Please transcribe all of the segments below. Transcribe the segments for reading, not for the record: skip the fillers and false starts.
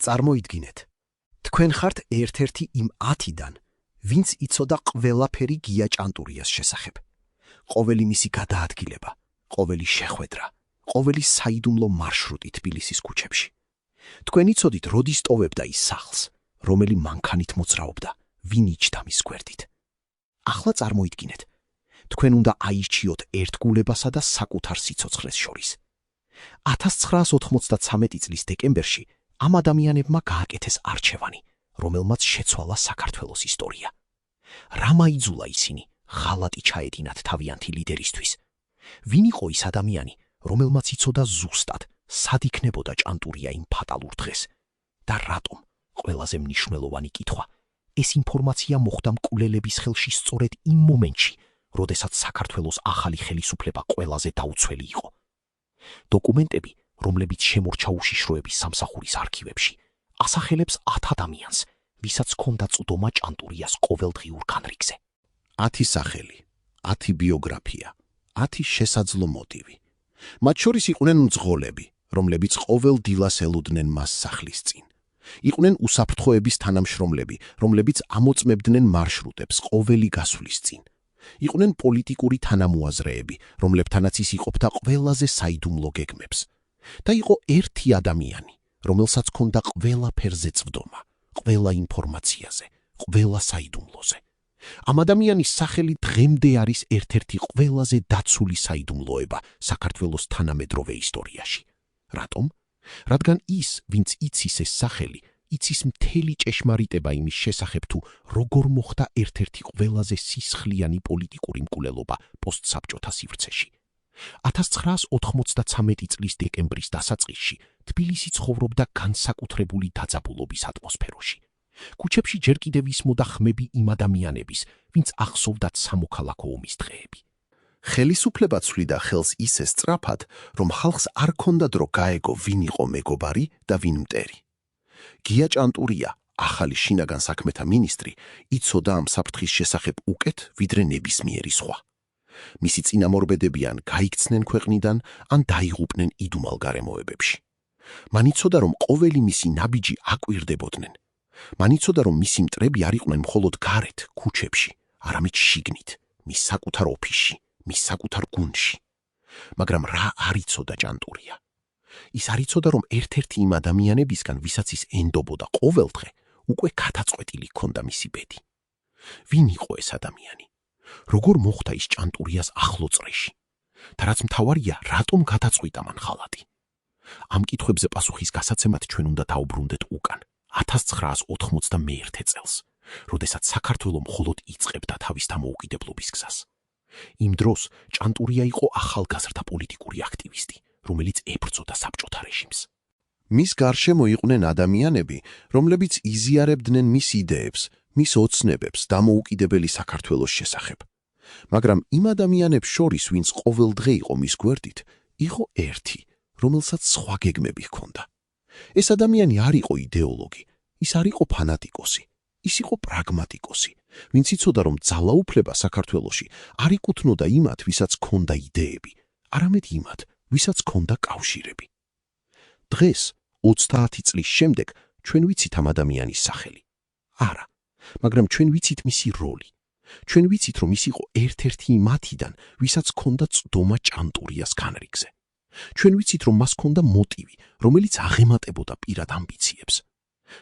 წარმოიდგინეთ, თქვენ ხართ ერთ-ერთი იმ 10-დან, ვინც იცოდა ყველაფერი გია ჭანტურიას შესახებ. ყოველი მისი გადაადგილება, ყოველი შეხვედრა, ყოველი საიდუმლო მარშრუტი თბილისის ქუჩებში. თქვენ იცოდით, როდის ტოვებდა ის სახლს, რომელი მანქანით მოძრაობდა, ვინ იჯდა მის გვერდით. ახლა წარმოიდგინეთ, თქვენ უნდა აირჩიოთ ერთგულებასა და საკუთარ სიცოცხლეს შორის. 1993 წლის დეკემბერში ამ ადამიანებმა გააკეთეს არჩევანი, რომელმაც შეცვალა საქართველოს ისტორია. რა მაიძულა ისინი ღალატი ჩაედინათ თავიანთი ლიდერისთვის? ვინ იყო ის ადამიანი, რომელმაც იცოდა ზუსტად, სად იქნებოდა ჭანტურია იმ ფატალურ დღეს? და რატომ? ყველაზე მნიშვნელოვანი კითხვა. ეს ინფორმაცია მოხვდა მკვლელების ხელში სწორედ იმ მომენტში, როდესაც საქართველოს ახალი ხელისუფლება ყველაზე დაუცველი იყო. დოკუმენტები, რომლებიც შემორჩა უშიშროების სამსახურის არქივებში, ასახელებს 10 ადამიანს, ვისაც ჰქონდა წვდომა ჭანტურიას ყოველდღიურ განრიგზე. 10 სახელი, 10 ბიოგრაფია, 10 შესაძლო მოტივი. მათ შორის იყვნენ მძღოლები, რომლებიც ყოველ დილას ელოდნენ მას სახლის წინ. იყვნენ უსაფრთხოების თანამშრომლები, რომლებიც ამოწმებდნენ მარშრუტებს ყოველი გასვლის წინ. იყვნენ პოლიტიკური თანამოაზრეები, რომლებთანაც ის იყოფდა ყველაზე საიდუმლო გეგმებს. და იყო ერთი ადამიანი, რომელსაც ჰქონდა ყველაფერზე წვდომა, ყველა ინფორმაციაზე, ყველა საიდუმლოზე. ამ ადამიანის სახელი დღემდე არის ერთ-ერთი ყველაზე დაცული საიდუმლოება საქართველოს თანამედროვე ისტორიაში. რატომ? რადგან ის, ვინც იცის ეს სახელი, იცის მთელი ჭეშმარიტება იმის შესახებ, თუ როგორ მოხდა ერთ-ერთი ყველაზე სისხლიანი პოლიტიკური მკვლელობა პოსტსაბჭოთა სივრცეში. 1993 წლის დეკემბრის დასაწყისში თბილისი ცხოვრობდა განსაკუთრებული დაძაბულობის ატმოსფეროში. ქუჩებში ჯერ კიდევ ისმოდა ხმები იმ ადამიანების, ვინც ახსოვდათ სამოქალაქო ომის დღეები. ხელისუფლება ცვლიდა ხელს ისე სწრაფად, რომ ხალხს არ ჰქონდა დრო გაეგო, ვინ იყო მეგობარი და ვინ მტერი. გია ჭანტურია, ახალი შინაგან საქმეთა მინისტრი, იცოდა ამ საფრთხის შესახებ უკეთ, ვიდრე ნებისმიერი სხვა. მისი წინამორბედები ან გაიქცნენ ქვეყნიდან, ან დაიღუპნენ იდუმალ გარემოებებში. მან იცოდა, რომ ყოველი მისი ნაბიჯი აკვირდებოდნენ. მან იცოდა, რომ მისი მტრები არ იყვნენ მხოლოდ გარეთ, ქუჩებში, არამედ შიგნით, მის საკუთარ ოფისში, მის საკუთარ გუნდში. მაგრამ რა არ იცოდა ჭანტურია? ის არ იცოდა, რომ ერთ-ერთი იმ ადამიანებისგან, ვისაც ის ენდობოდა ყოველდღე, უკვე გადაწყვეტილი ჰქონდა მისი ბედი. ვინ იყო ეს ადამიანი? როგორ მოხდა ის ჭანტურიას ახლო წრეში? და რაც მთავარია, რატომ გადაწყვიტა მან ხალატი? ამ კითხვებზე პასუხის გასაცემად ჩვენ უნდა დაუბრუნდეთ უკან, 1991 წელს, როდესაც საქართველო მხოლოდ იწყებდა თავის დამოუკიდებლობის გზას. იმ დროს ჭანტურია იყო ახალგაზრდა პოლიტიკური აქტივისტი, რომელიც ებრძოდა საბჭოთა რეჟიმს. მის გარშემო იყვნენ ადამიანები, რომლებიც იზიარებდნენ მის იდეებს, მის ოცნებებს დამოუკიდებელი საქართველოს შესახებ. მაგრამ იმ ადამიანებს შორის, ვინც ყოველდღე იყო მის გვერდით, იყო ერთი, რომელსაც სხვა გეგმები ჰქონდა. ეს ადამიანი არ იყო იდეოლოგი, ის არ იყო ფანატიკოსი, ის იყო პრაგმატიკოსი, ვინც იცოდა, რომ ძალაუფლება საქართველოში არ იკუთვნოდა იმათ, ვისაც ჰქონდა იდეები, არამედ იმათ, ვისაც ჰქონდა კავშირები. დღეს, 30 წლის შემდეგ, ჩვენ ვიცით ამ ადამიანის სახელი. არა, მაგრამ ჩვენ ვიცით მისი როლი. ჩვენ ვიცით, რომ ის იყო ერთ-ერთი იმათიდან, ვისაც ჰქონდა წვდომა ჭანტურიას განრიგზე. ჩვენ ვიცით, რომ მას ჰქონდა მოტივი, რომელიც აღემატებოდა პირად ამბიციებს.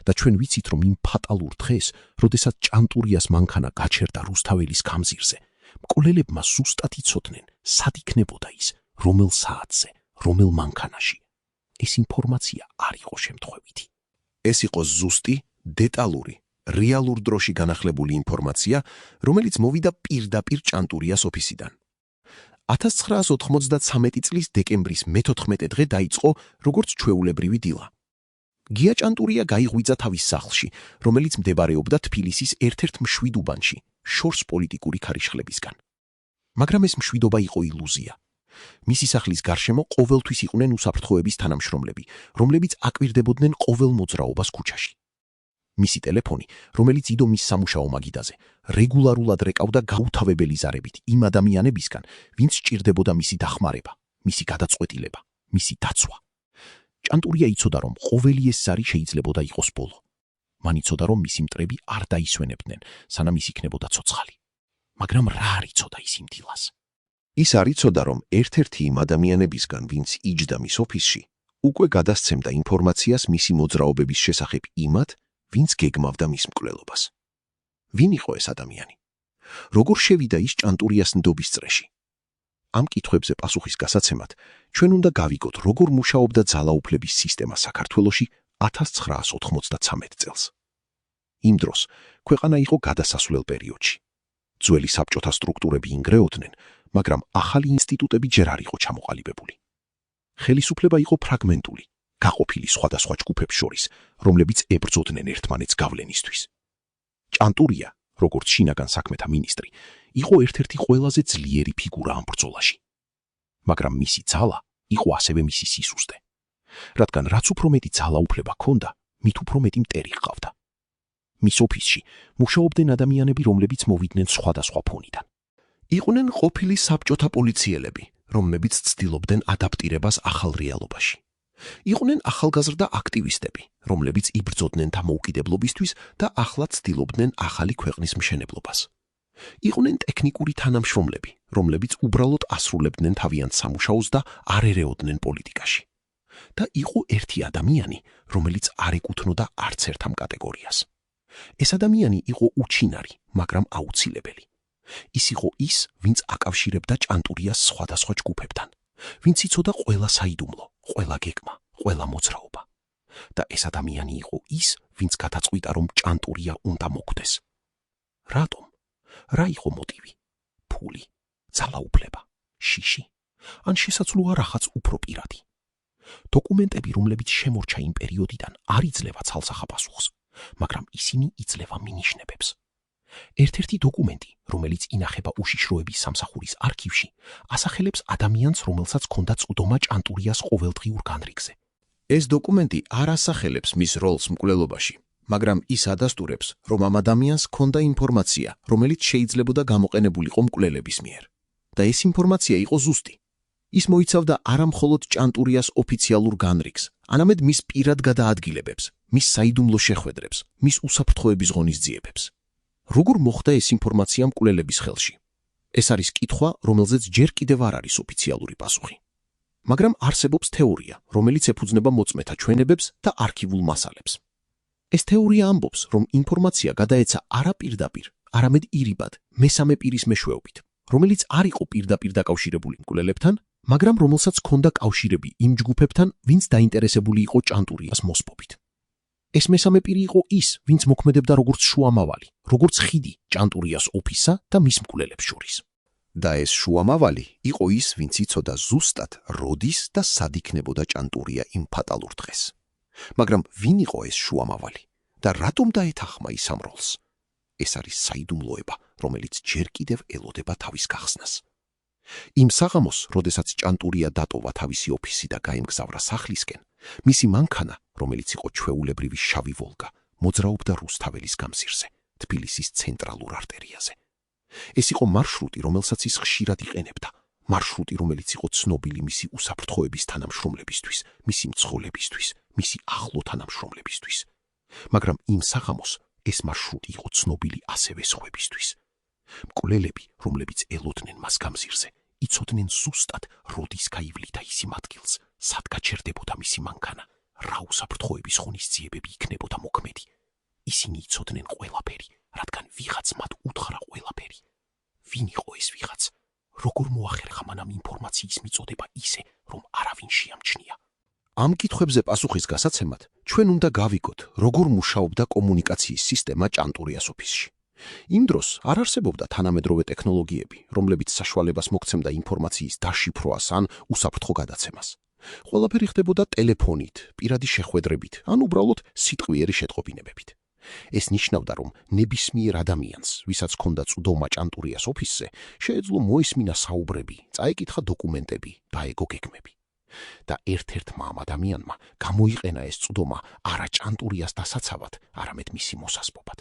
და ჩვენ ვიცით, რომ იმ ფატალურ დღეს, როდესაც ჭანტურიას მანქანა გაჩერდა რუსთაველის გამზირზე, მკვლელებმა ზუსტად იცოდნენ, სად იქნებოდა ის, რომელ საათზე, რომელ მანქანაში. ეს ინფორმაცია არ იყო შემთხვევითი. ეს იყო ზუსტი, დეტალური, რეალურ დროში განახლებული ინფორმაცია, რომელიც მოვიდა პირდაპირ ჭანტურიას ოფისიდან. 1993 წლის დეკემბრის მე-14 დღე დაიწყო როგორც ჩვეულებრივი დილა. გია ჭანტურია გაიღვიძა თავის სახლში, რომელიც მდებარეობდა თბილისის ერთ-ერთ მშვიდ უბანში, შორს პოლიტიკური ქარიშხლებისგან. მაგრამ ეს მშვიდობა იყო ილუზია. მისი სახლის გარშემო ყოველთვის იყვნენ უსაფრთხოების თანამშრომლები, რომლებიც აკვირდებოდნენ ყოველ მოძრაობას ქუჩაში. მისი ტელეფონი, რომელიც იდო მის სამუშაო მაგიდაზე, რეგულარულად რეკავდა გაუთავებელი ზარებით იმ ადამიანებისგან, ვინც სჭირდებოდა მისი დახმარება, მისი გადაწყვეტილება, მისი დაცვა. ჭანტურია იცოდა, რომ ყოველი ეს ზარი შეიძლებოდა იყოს ბოლო. მან იცოდა, რომ მისი მტრები არ დაისვენებდნენ, სანამ ის იქნებოდა ცოცხალი. მაგრამ რა არ იცოდა ის იმ დილას? ის არ იცოდა, რომ ერთ-ერთი იმ ადამიანებისგან, ვინც იჯდა მის ოფისში, უკვე გადასცემდა ინფორმაციას მისი მოძრაობების შესახებ იმათ, ვინც გეგმავდა მის მკვლელობას. ვინ იყო ეს ადამიანი? როგორ შევიდა ის ჭანტურიას ნდობის წრეში? ამ კითხვებზე პასუხის გასაცემად ჩვენ უნდა გავიგოთ, როგორ მუშაობდა ძალაუფლების სისტემა საქართველოში 1993 წელს. იმ დროს ქვეყანა იყო გადასასვლელ პერიოდში. ძველი საბჭოთა სტრუქტურები ინგრეოდნენ, მაგრამ ახალი ინსტიტუტები ჯერ არ იყო ჩამოყალიბებული. ხელისუფლება იყო ფრაგმენტული, გაყოფილი სხვადასხვა ჯგუფებს შორის, რომლებიც ებრძოდნენ ერთმანეთს გავლენისთვის. ჭანტურია, როგორც შინაგან საქმეთა მინისტრი, იყო ერთ-ერთი ყველაზე ძლიერი ფიგურა ამ ბრძოლაში. მაგრამ მისი ძალა იყო ასევე მისი სისუსტე. რადგან რაც უფრო მეტი ძალაუფლება ჰქონდა, მით უფრო მეტი მტერი ჰყავდა. მის ოფისში მუშაობდნენ ადამიანები, რომლებიც მოვიდნენ სხვადასხვა ფონიდან. იყვნენ ყოფილი საბჭოთა პოლიციელები, რომლებიც ცდილობდნენ ადაპტირებას ახალ რეალობაში. იყვნენ ახალგაზრდა აქტივისტები, რომლებიც იბრძოდნენ დამოუკიდებლობისთვის და ახლა ცდილობდნენ ახალი ქვეყნის მშენებლობას. იყვნენ ტექნიკური თანამშრომლები, რომლებიც უბრალოდ ასრულებდნენ თავიანთ სამუშაოს და არ ერეოდნენ პოლიტიკაში. და იყო ერთი ადამიანი, რომელიც არ ეკუთვნოდა არც ერთ ამ კატეგორიას. ეს ადამიანი იყო უჩინარი, მაგრამ აუცილებელი. ის იყო ის, ვინც აკავშირებდა ჭანტურიას სხვადასხვა ჯგუფებთან, ვინც იცოდა ყველა საიდუმლო, ყველა გეგმა, ყველა მოძრაობა. და ეს ადამიანი იყო ის, ვინც გადაწყვიტა, რომ ჭანტურია უნდა მოკვდეს. რატომ? რა იყო მოტივი? ფული, ძალაუფლება, შიში, ან შესაძლოა რაღაც უფრო პირადი. დოკუმენტები, რომლებიც შემორჩა იმ პერიოდიდან, არ იძლევა ცალსახა პასუხს, მაგრამ ისინი იძლევა მინიშნებებს. ერთ-ერთი დოკუმენტი, რომელიც ინახება უშიშროების სამსახურის არქივში, ასახელებს ადამიანს, რომელსაც ჰქონდა წვდომა ჭანტურიას ყოველდღიურ განრიგზე. ეს დოკუმენტი არ ასახელებს მის როლს მკვლელობაში, მაგრამ ის ადასტურებს, რომ ამ ადამიანს ჰქონდა ინფორმაცია, რომელიც შეიძლებოდა გამოყენებულიყო მკვლელების მიერ. და ეს ინფორმაცია იყო ზუსტი. ის მოიცავდა არა მხოლოდ ჭანტურიას ოფიციალურ განრიგს, არამედ მის პირად გადაადგილებებს, მის საიდუმლო შეხვედრებს, მის უსაფრთხოების ღონისძიებებს. როგორ მოხდა ეს ინფორმაცია მკვლელების ხელში? ეს არის კითხვა, რომელზეც ჯერ კიდევ არ არის ოფიციალური პასუხი. მაგრამ არსებობს თეორია, რომელიც ეფუძნება მოწმეთა ჩვენებებს და არქივულ მასალებს. ეს თეორია ამბობს, რომ ინფორმაცია გადაეცა არა პირდაპირ, არამედ ირიბად, მესამე პირის მეშვეობით, რომელიც არ იყო პირდაპირ დაკავშირებული მკვლელებთან, მაგრამ რომელსაც ჰქონდა კავშირები იმ ჯგუფებთან, ვინც დაინტერესებული იყო ჭანტურიას მოსპობით. ეს მესამე პირი იყო ის, ვინც მოქმედებდა როგორც შუამავალი, როგორც ხიდი ჭანტურიას ოფისსა და მის მკვლელებს შორის. და ეს შუამავალი იყო ის, ვინც იცოდა ზუსტად, როდის და სად იქნებოდა ჭანტურია იმ ფატალურ დღეს. მაგრამ ვინ იყო ეს შუამავალი და რატომ დაეთანხმა ის ამ როლს? ეს არის საიდუმლოება, რომელიც ჯერ კიდევ ელოდება თავის გახსნას. იმ საღამოს, როდესაც ჭანტურია დატოვა თავისი ოფისი და გაემგზავრა სახლისკენ, მისი მანქანა, რომელიც იყო ჩვეულებრივი შავი ვოლგა, მოძრაობდა რუსთაველის გამზირზე, თბილისის ცენტრალურ არტერიაზე. ეს იყო მარშრუტი, რომელსაც ის ხშირად იყენებდა, მარშრუტი, რომელიც იყო ცნობილი მისი უსაფრთხოების თანამშრომლებისთვის, მისი მცხოვლებისთვის, მისი ახლო თანამშრომლებისთვის. მაგრამ იმ საღამოს ეს მარშრუტი იყო ცნობილი ასევე სხვებისთვის. მკვლელები, რომლებიც ელოდნენ მას გამზირზე, იცოდნენ ზუსტად, როდის გაივლიდა ის იმ ადგილს, სად გაჩერდებოდა მისი მანქანა, რა უსაფრთხოების ღონისძიებები იქნებოდა მოქმედი. ისინი იცოდნენ ყველაფერი, რადგან ვიღაც მათ უთხრა ყველაფერი. ვინ იყო ეს ვიღაც? როგორ მოახერხა მან ამ ინფორმაციის მიწოდება ისე, რომ არავინ შეამჩნია? ამ კითხვებზე პასუხის გასაცემად ჩვენ უნდა გავიგოთ, როგორ მუშაობდა კომუნიკაციის სისტემა ჭანტურიას ოფისში. იმ დროს არ არსებობდა თანამედროვე ტექნოლოგიები, რომლებიც საშუალებას მოგცემდა ინფორმაციის დაშიფრვას ან უსაფრთხო გადაცემას. ყველაფერი ხდებოდა ტელეფონით, პირადი შეხვედრებით, ან უბრალოდ სიტყვიერი შეტყობინებებით. ეს ნიშნავდა, რომ ნებისმიერ ადამიანს, ვისაც ჰქონდა წვდომა ჭანტურიას ოფისზე, შეეძლო მოისმინა საუბრები, წაეკითხა დოკუმენტები, დაეგო გეგმები. და ერთ-ერთმა ამ ადამიანმა გამოიყენა ეს წვდომა არა ჭანტურიას დასაცავად, არამედ მისი მოსასპობად.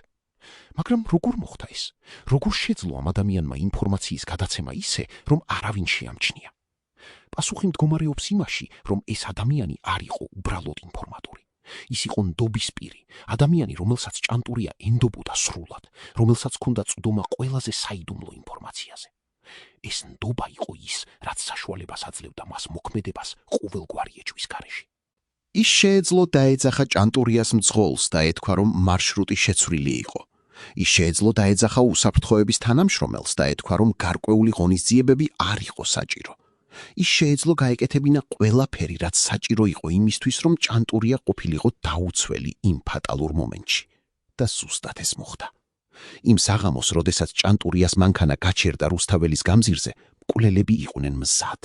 მაგრამ როგორ მოხდა ეს? როგორ შეძლო ამ ადამიანმა ინფორმაციის გადაცემა ისე, რომ არავინ შეამჩნია? პასუხი მდგომარეობს იმაში, რომ ეს ადამიანი არ იყო უბრალოდ ინფორმატორი. ის იყო ნდობის პირი, ადამიანი, რომელსაც ჭანტურია ენდობოდა სრულად, რომელსაც ჰქონდა წვდომა ყველაზე საიდუმლო ინფორმაციაზე. ეს ნდობა იყო ის, რაც საშუალებას აძლევდა მას მოქმედებას ყოველგვარი ეჭვის გარეშე. ის შეეძლო დაეძახა ჭანტურიას მძღოლს და ეთქვა, რომ მარშრუტი შეცვლილი იყო. ის შეეძლო დაეძახა უსაფრთხოების თანამშრომელს და ეთქვა, რომ გარკვეული ღონისძიებები არ იყო საჭირო. ის შეეძლო გაეკეთებინა ყველაფერი, რაც საჭირო იყო იმისთვის, რომ ჭანტურია ყოფილიყო დაუცველი იმ ფატალურ მომენტში. და ზუსტად ეს მოხდა. იმ საღამოს, როდესაც ჭანტურიას მანქანა გაჩერდა რუსთაველის გამზირზე, მკვლელები იყვნენ მზად.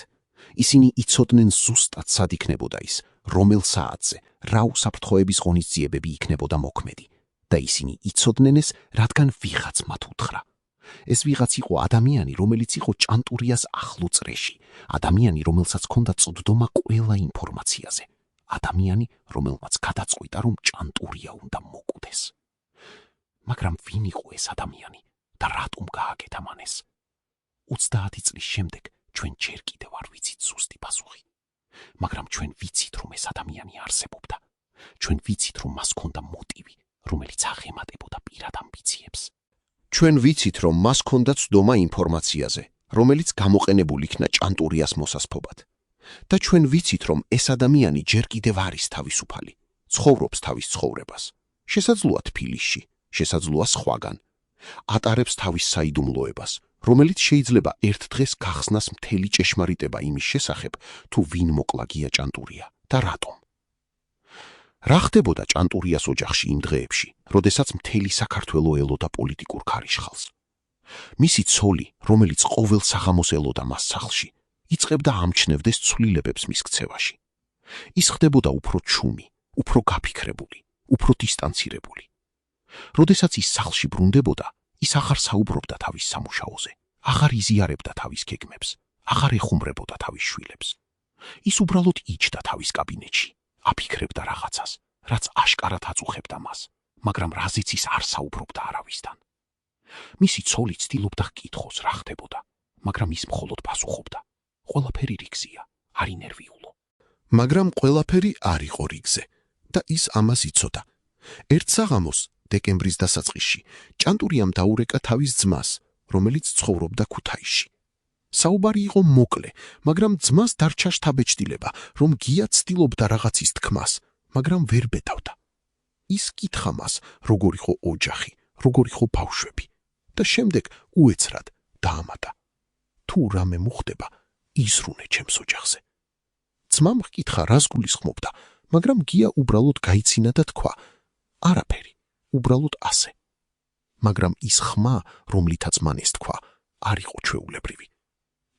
ისინი იცოდნენ ზუსტად სად იქნებოდა ის, რომელ საათზე, რა უსაფრთხოების ღონისძიებები იქნებოდა მოქმედი. და ისინი იცოდნენ ეს, რადგან ვიღაც მათ უთხრა. ეს ვიღაც იყო ადამიანი, რომელიც იყო ჭანტურიას ახლო წრეში, ადამიანი, რომელსაც ჰქონდა წვდომა ყველა ინფორმაციაზე, ადამიანი, რომელმაც გადაწყვიტა, რომ ჭანტურია უნდა მოკვდეს. მაგრამ ვინ იყო ეს ადამიანი და რატომ გააკეთა მან ეს? 30 წლის შემდეგ ჩვენ ჯერ კიდევ არ ვიცით ზუსტი პასუხი. მაგრამ ჩვენ ვიცით, რომ ეს ადამიანი არსებობდა. ჩვენ ვიცით, რომ მას ჰქონდა მოტივი, რომელიც აღემატებოდა პირად ამბიციებს. ჩვენ ვიცით, რომ მას ჰქონდა წვდომა ინფორმაციაზე, რომელიც გამოყენებულ იქნა ჭანტურიას მოსასփობად. და ჩვენ ვიცით, რომ ეს ადამიანი ჯერ კიდევ არის თავისუფალი, ცხოვრობს თავის ცხოვრებას. შესაძლოა თბილისში, შესაძლოა სხვაგან. ატარებს თავის საიდუმლოებას, რომელიც შეიძლება ერთ დღეს გახსნას მთელი ჭეშმარიტება იმის შესახებ, თუ ვინ მოკლა გია ჭანტურია და რატომ. რა ხდებოდა ჭანტურიას ოჯახში იმ დღეებში, როდესაც მთელი საქართველო ელოდა პოლიტიკურ ქარიშხალს? მისი ცოლი, რომელიც ყოველ საღამოს ელოდა მას სახლში, იწყებდა ამჩნევდეს ცვლილებებს მის ქცევაში. ის ხდებოდა უფრო ჩუმი, უფრო გაფიქრებული, უფრო დისტანცირებული. როდესაც ის სახლში ბრუნდებოდა, ის აღარ საუბრობდა თავის სამუშაოზე, აღარ იზიარებდა თავის გეგმებს, აღარ ეხუმრებოდა თავის შვილებს. ის უბრალოდ იჯდა თავის კაბინეტში, აფიქრებდა რაღაცას, რაც აშკარად აწუხებდა მას, მაგრამ რაზეც ის არ საუბრობდა არავისთან. მისი ცოლი ცდილობდა ჰკითხოს, რა ხდებოდა, მაგრამ ის მხოლოდ პასუხობდა: ყველაფერი რიგზია, არ ინერვიულო. მაგრამ ყველაფერი არ იყო რიგზე და ის ამას იცოდა. ერთ საღამოს, დეკემბრის დასაწყისში, ჭანტურიამ დაურეკა თავის ძმას, რომელიც ცხოვრობდა ქუთაისში. საუბარი იყო მოკლე, მაგრამ ძმას დარჩა შთაბეჭდილება, რომ გია ცდილობდა რაღაცის თქმას, მაგრამ ვერ ბედავდა. ის კითხა მას, როგორ იყო ოჯახი, როგორ იყო ბავშვები და შემდეგ უეცრად დაამატა: თუ რამე მოხდება, იზრუნე ჩემს ოჯახზე. ძმამ ჰკითხა, რას გულისხმობდა, მაგრამ გია უბრალოდ გაიცინა და თქვა: არაფერი, უბრალოდ ასე. მაგრამ ის ხმა, რომლითაც მან ეს თქვა, არ იყო ჩვეულებრივი.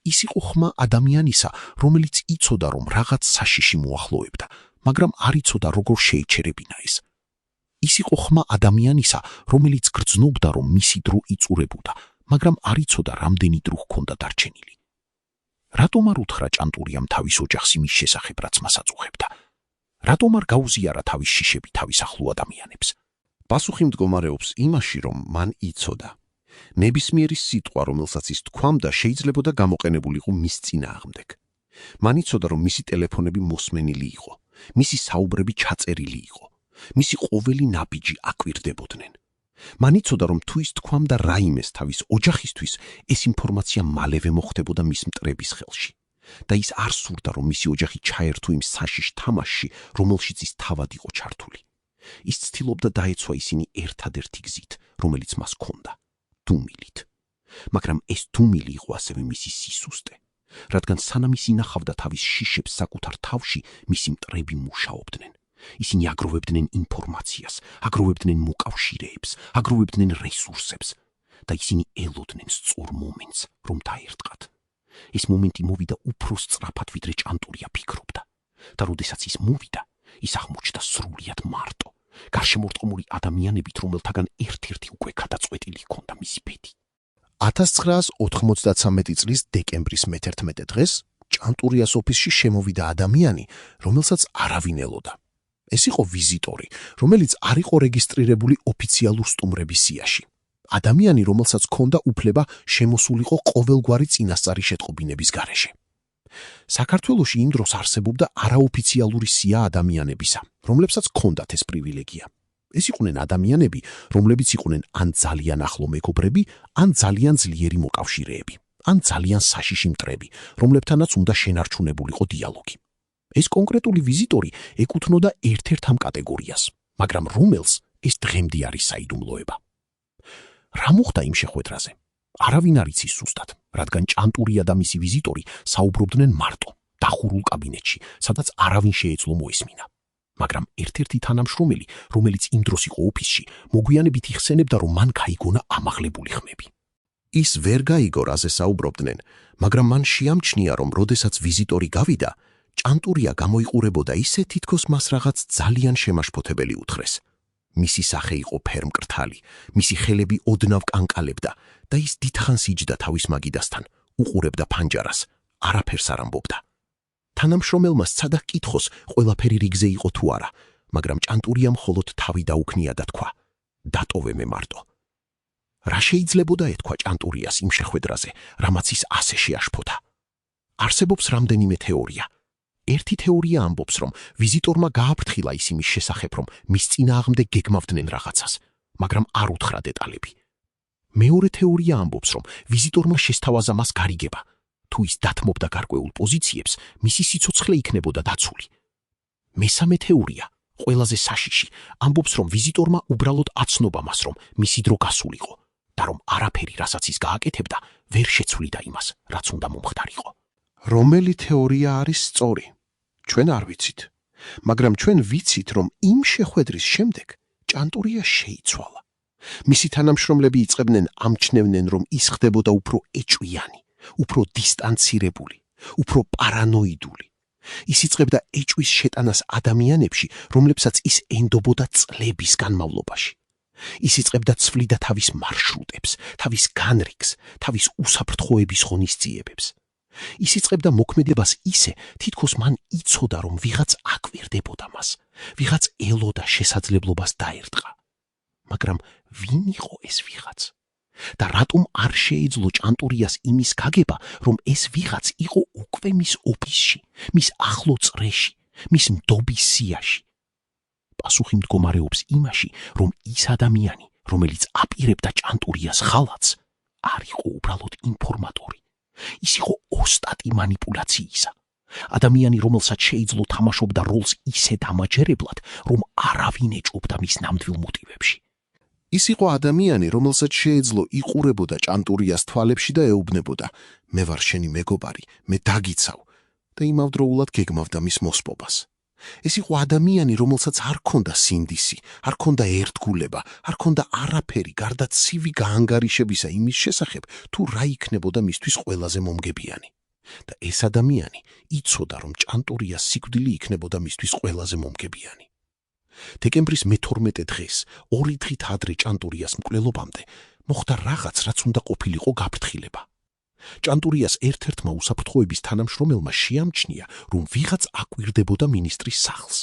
ის იყო ხმა ადამიანისა, რომელიც იცოდა, რომ რაღაც საშიში მოახლოებდა, მაგრამ არ იცოდა, როგორ შეიჩერებინა ეს. ის იყო ხმა ადამიანისა, რომელიც გრძნობდა, რომ მისი დრო იწურებოდა, მაგრამ არ იცოდა, რამდენი დრო ჰქონდა დარჩენილი. რატომ არ უთხრა ჭანტურიამ თავის ოჯახს იმის შესახებ, რაც მას აწუხებდა? რატომ არ გაუზიარა თავის შიშები თავის ახლო ადამიანებს? პასუხი მდგომარეობს იმაში, რომ მან იცოდა. ნებისმიერი სიტყვა, რომელსაც ის თქვამდა, შეიძლებოდა გამოყენებულიყო მის წინააღმდეგ. მან იცოდა, რომ მისი ტელეფონები მოსმენილი იყო, მისი საუბრები ჩაწერილი იყო, მისი ყოველი ნაბიჯი აკვირდებოდნენ. მან იცოდა, რომ თუ ის თქვამდა რაიმეს თავის ოჯახისთვის, ეს ინფორმაცია მალევე მოხდებოდა მის მტრების ხელში. და ის არ სურდა, რომ მისი ოჯახი ჩაერთო იმ საშიშ თამაშში, რომელშიც ის თავად იყო ჩართული. ის ცდილობდა დაეცვა ისინი ერთადერთი გზით, რომელიც მას ჰქონდა: დუმილით. მაგრამ ეს დუმილი იყო ასევე მისი სისუსტე, რადგან სანამ ის ინახავდა თავის შიშებს საკუთარ თავში, მისი მტრები მუშაობდნენ. ისინი აგროვებდნენ ინფორმაციას, აგროვებდნენ მოკავშირეებს, აგროვებდნენ რესურსებს და ისინი ელოდნენ სწორ მომენტს, რომ დაერტყათ. ეს მომენტი მოვიდა უფრო სწრაფად, ვიდრე ჭანტურია ფიქრობდა. და როდესაც ის მოვიდა, ის აღმოჩნდა სრულიად მარტო, გარშემორტყმული ადამიანებით, რომელთაგან ერთ-ერთი უკვე გადაწყვეტილი ჰქონდა მისი ბედი. 1993 წლის დეკემბრის მე-11 დღეს ჭანტურიას ოფისში შემოვიდა ადამიანი, რომელსაც არავინ ელოდა. ეს იყო ვიზიტორი, რომელიც არ იყო რეგისტრირებული ოფიციალურ სტუმრების სიაში. ადამიანი, რომელსაც ჰქონდა უფლება შემოსულიყო ყოველგვარი წინასწარი შეტყობინების გარეშე. საქართველოში იმ დროს არსებობდა არაოფიციალური სია ადამიანებისა, რომლებსაც ჰქონდათ ეს პრივილეგია. ეს იყვნენ ადამიანები, რომლებიც იყვნენ ან ძალიან ახლო მეგობრები, ან ძალიან ძლიერი მოკავშირეები, ან ძალიან საშიში მტრები, რომლებთანაც უნდა შენარჩუნებულიყო დიალოგი. ეს კონკრეტული ვიზიტორი ეკუთვნოდა ერთ-ერთ ამ კატეგორიას, მაგრამ რომელს ეს დღემდე არის საიდუმლოება. რა მოხდა იმ შეხვედრაზე? არავინ არ იცის ზუსტად, რადგან ჭანტურია და მისი ვიზიტორი საუბრობდნენ მარტო, დახურულ კაბინეტში, სადაც არავინ შეეძლო მოესმინა. მაგრამ ერთ-ერთი თანამშრომელი, რომელიც იმ დროს იყო ოფისში, მოგვიანებით იხსენებდა, რომ მან გაიგონა ამაღლებული ხმები. ის ვერ გაიგო, რაზე საუბრობდნენ, მაგრამ მან შეამჩნია, რომ როდესაც ვიზიტორი გავიდა, ჭანტურია გამოიყურებოდა ისე, თითქოს მას რაღაც ძალიან შემაშფოთებელი უთხრეს. მისი სახე იყო ფერმკრთალი, მისი ხელები ოდნავ კანკალებდა და ის დიდხანს იჯდა თავის მაგიდასთან, უყურებდა ფანჯარას, არაფერს არ ამბობდა. თანამშრომელმა სცადა კითხოს, ყველაფერი რიგზე იყო თუ არა, მაგრამ ჭანტურიამ მხოლოდ თავი დაუქნია და თქვა: დატოვე მე მარტო. რა შეიძლებოდა ეთქვა ჭანტურიას იმ შეხვედრაზე, რამაც ის ასე შეაშფოთა? არსებობს რამდენიმე თეორია. ერთი თეორია ამბობს, რომ ვიზიტორმა გააფრთხილა ის იმის შესახებ, რომ მის წინააღმდეგ გეგმავდნენ რაღაცას, მაგრამ არ უთხრა დეტალები. მეორე თეორია ამბობს, რომ ვიზიტორმა შესთავაზა მას გარიგება. თუ ის დათმობდა გარკვეულ პოზიციებს, მისი სიცოცხლე იქნებოდა დაცული. მესამე თეორია, ყველაზე საშიში, ამბობს, რომ ვიზიტორმა უბრალოდ აცნობა მას, რომ მისი დრო გასულიყო და რომ არაფერი, რასაც ის გააკეთებდა, ვერ შეცვლიდა იმას, რაც უნდა მომხდარიყო. რომელი თეორია არის სწორი? ჩვენ არ ვიცით, მაგრამ ჩვენ ვიცით, რომ იმ შეხვედრის შემდეგ ჭანტურია შეიცვალა. მისი თანამშრომლები იწყებდნენ ამჩნევდნენ, რომ ის ხდებოდა უფრო ეჭვიანი, უფრო დისტანცირებული, უფრო პარანოიდული. ის იწყებდა ეჭვის შეტანას ადამიანებში, რომლებსაც ის ენდობოდა წლების განმავლობაში. ის იწყებდა ცვლიდა თავის მარშრუტებს, თავის განრიგს, თავის უსაფრთხოების ღონისძიებებს. ის იწყებდა მოქმედებას ისე, თითქოს მან იცოდა, რომ ვიღაც აკვირდებოდა მას, ვიღაც ელოდა შესაძლებლობას დაერტყა. მაგრამ ვინ იყო ეს ვიღაც? და რატომ არ შეეძლო ჭანტურიას იმის გაგება, რომ ეს ვიღაც იყო უკვე მის ოფისში, მის ახლო წრეში, მის მდობის სიაში? პასუხი მდგომარეობს იმაში, რომ ის ადამიანი, რომელიც აპირებდა ჭანტურიას ხალათს, არ იყო უბრალოდ ინფორმატორი. ის იყო ოსტატი манипуляციისა. ადამიანი, რომელსაც შეეძლო თამაშობდა როლს ისე დამაჯერებლად, რომ არავინ ეჭვობდა მის ნამდვილ მოტივებში. ის იყო ადამიანი, რომელსაც შეეძლო იყურებოდა ჭანტურიას თვალებში და ეუბნებოდა: მე ვარ შენი მეგობარი, მე დაგიცავ და იმავდროულად გეგმავდა მის მოსპობას. ეს იყო ადამიანი, რომელსაც არ ჰქონდა სინდისი, არ ჰქონდა ერთგულება, არ ჰქონდა არაფერი გარდა ცივი გაანგარიშებისა იმის შესახებ, თუ რა იქნებოდა მისთვის ყველაზე მომგებიანი. და ეს ადამიანი იცოდა, რომ ჭანტურიას სიკვდილი იქნებოდა მისთვის ყველაზე მომგებიანი. დეკემბრის მე-12 დღეს, 2 დღით ადრე ჭანტურიას მკვლელობამდე, მოხდა რაღაც, რაც უნდა ყოფილიყო გაფრთხილება. ჭანტურიას ერთ-ერთმა უსაფრთხოების თანამშრომელმა შეამჩნია, რომ ვიღაც აკვირდებოდა მინისტრის სახლს.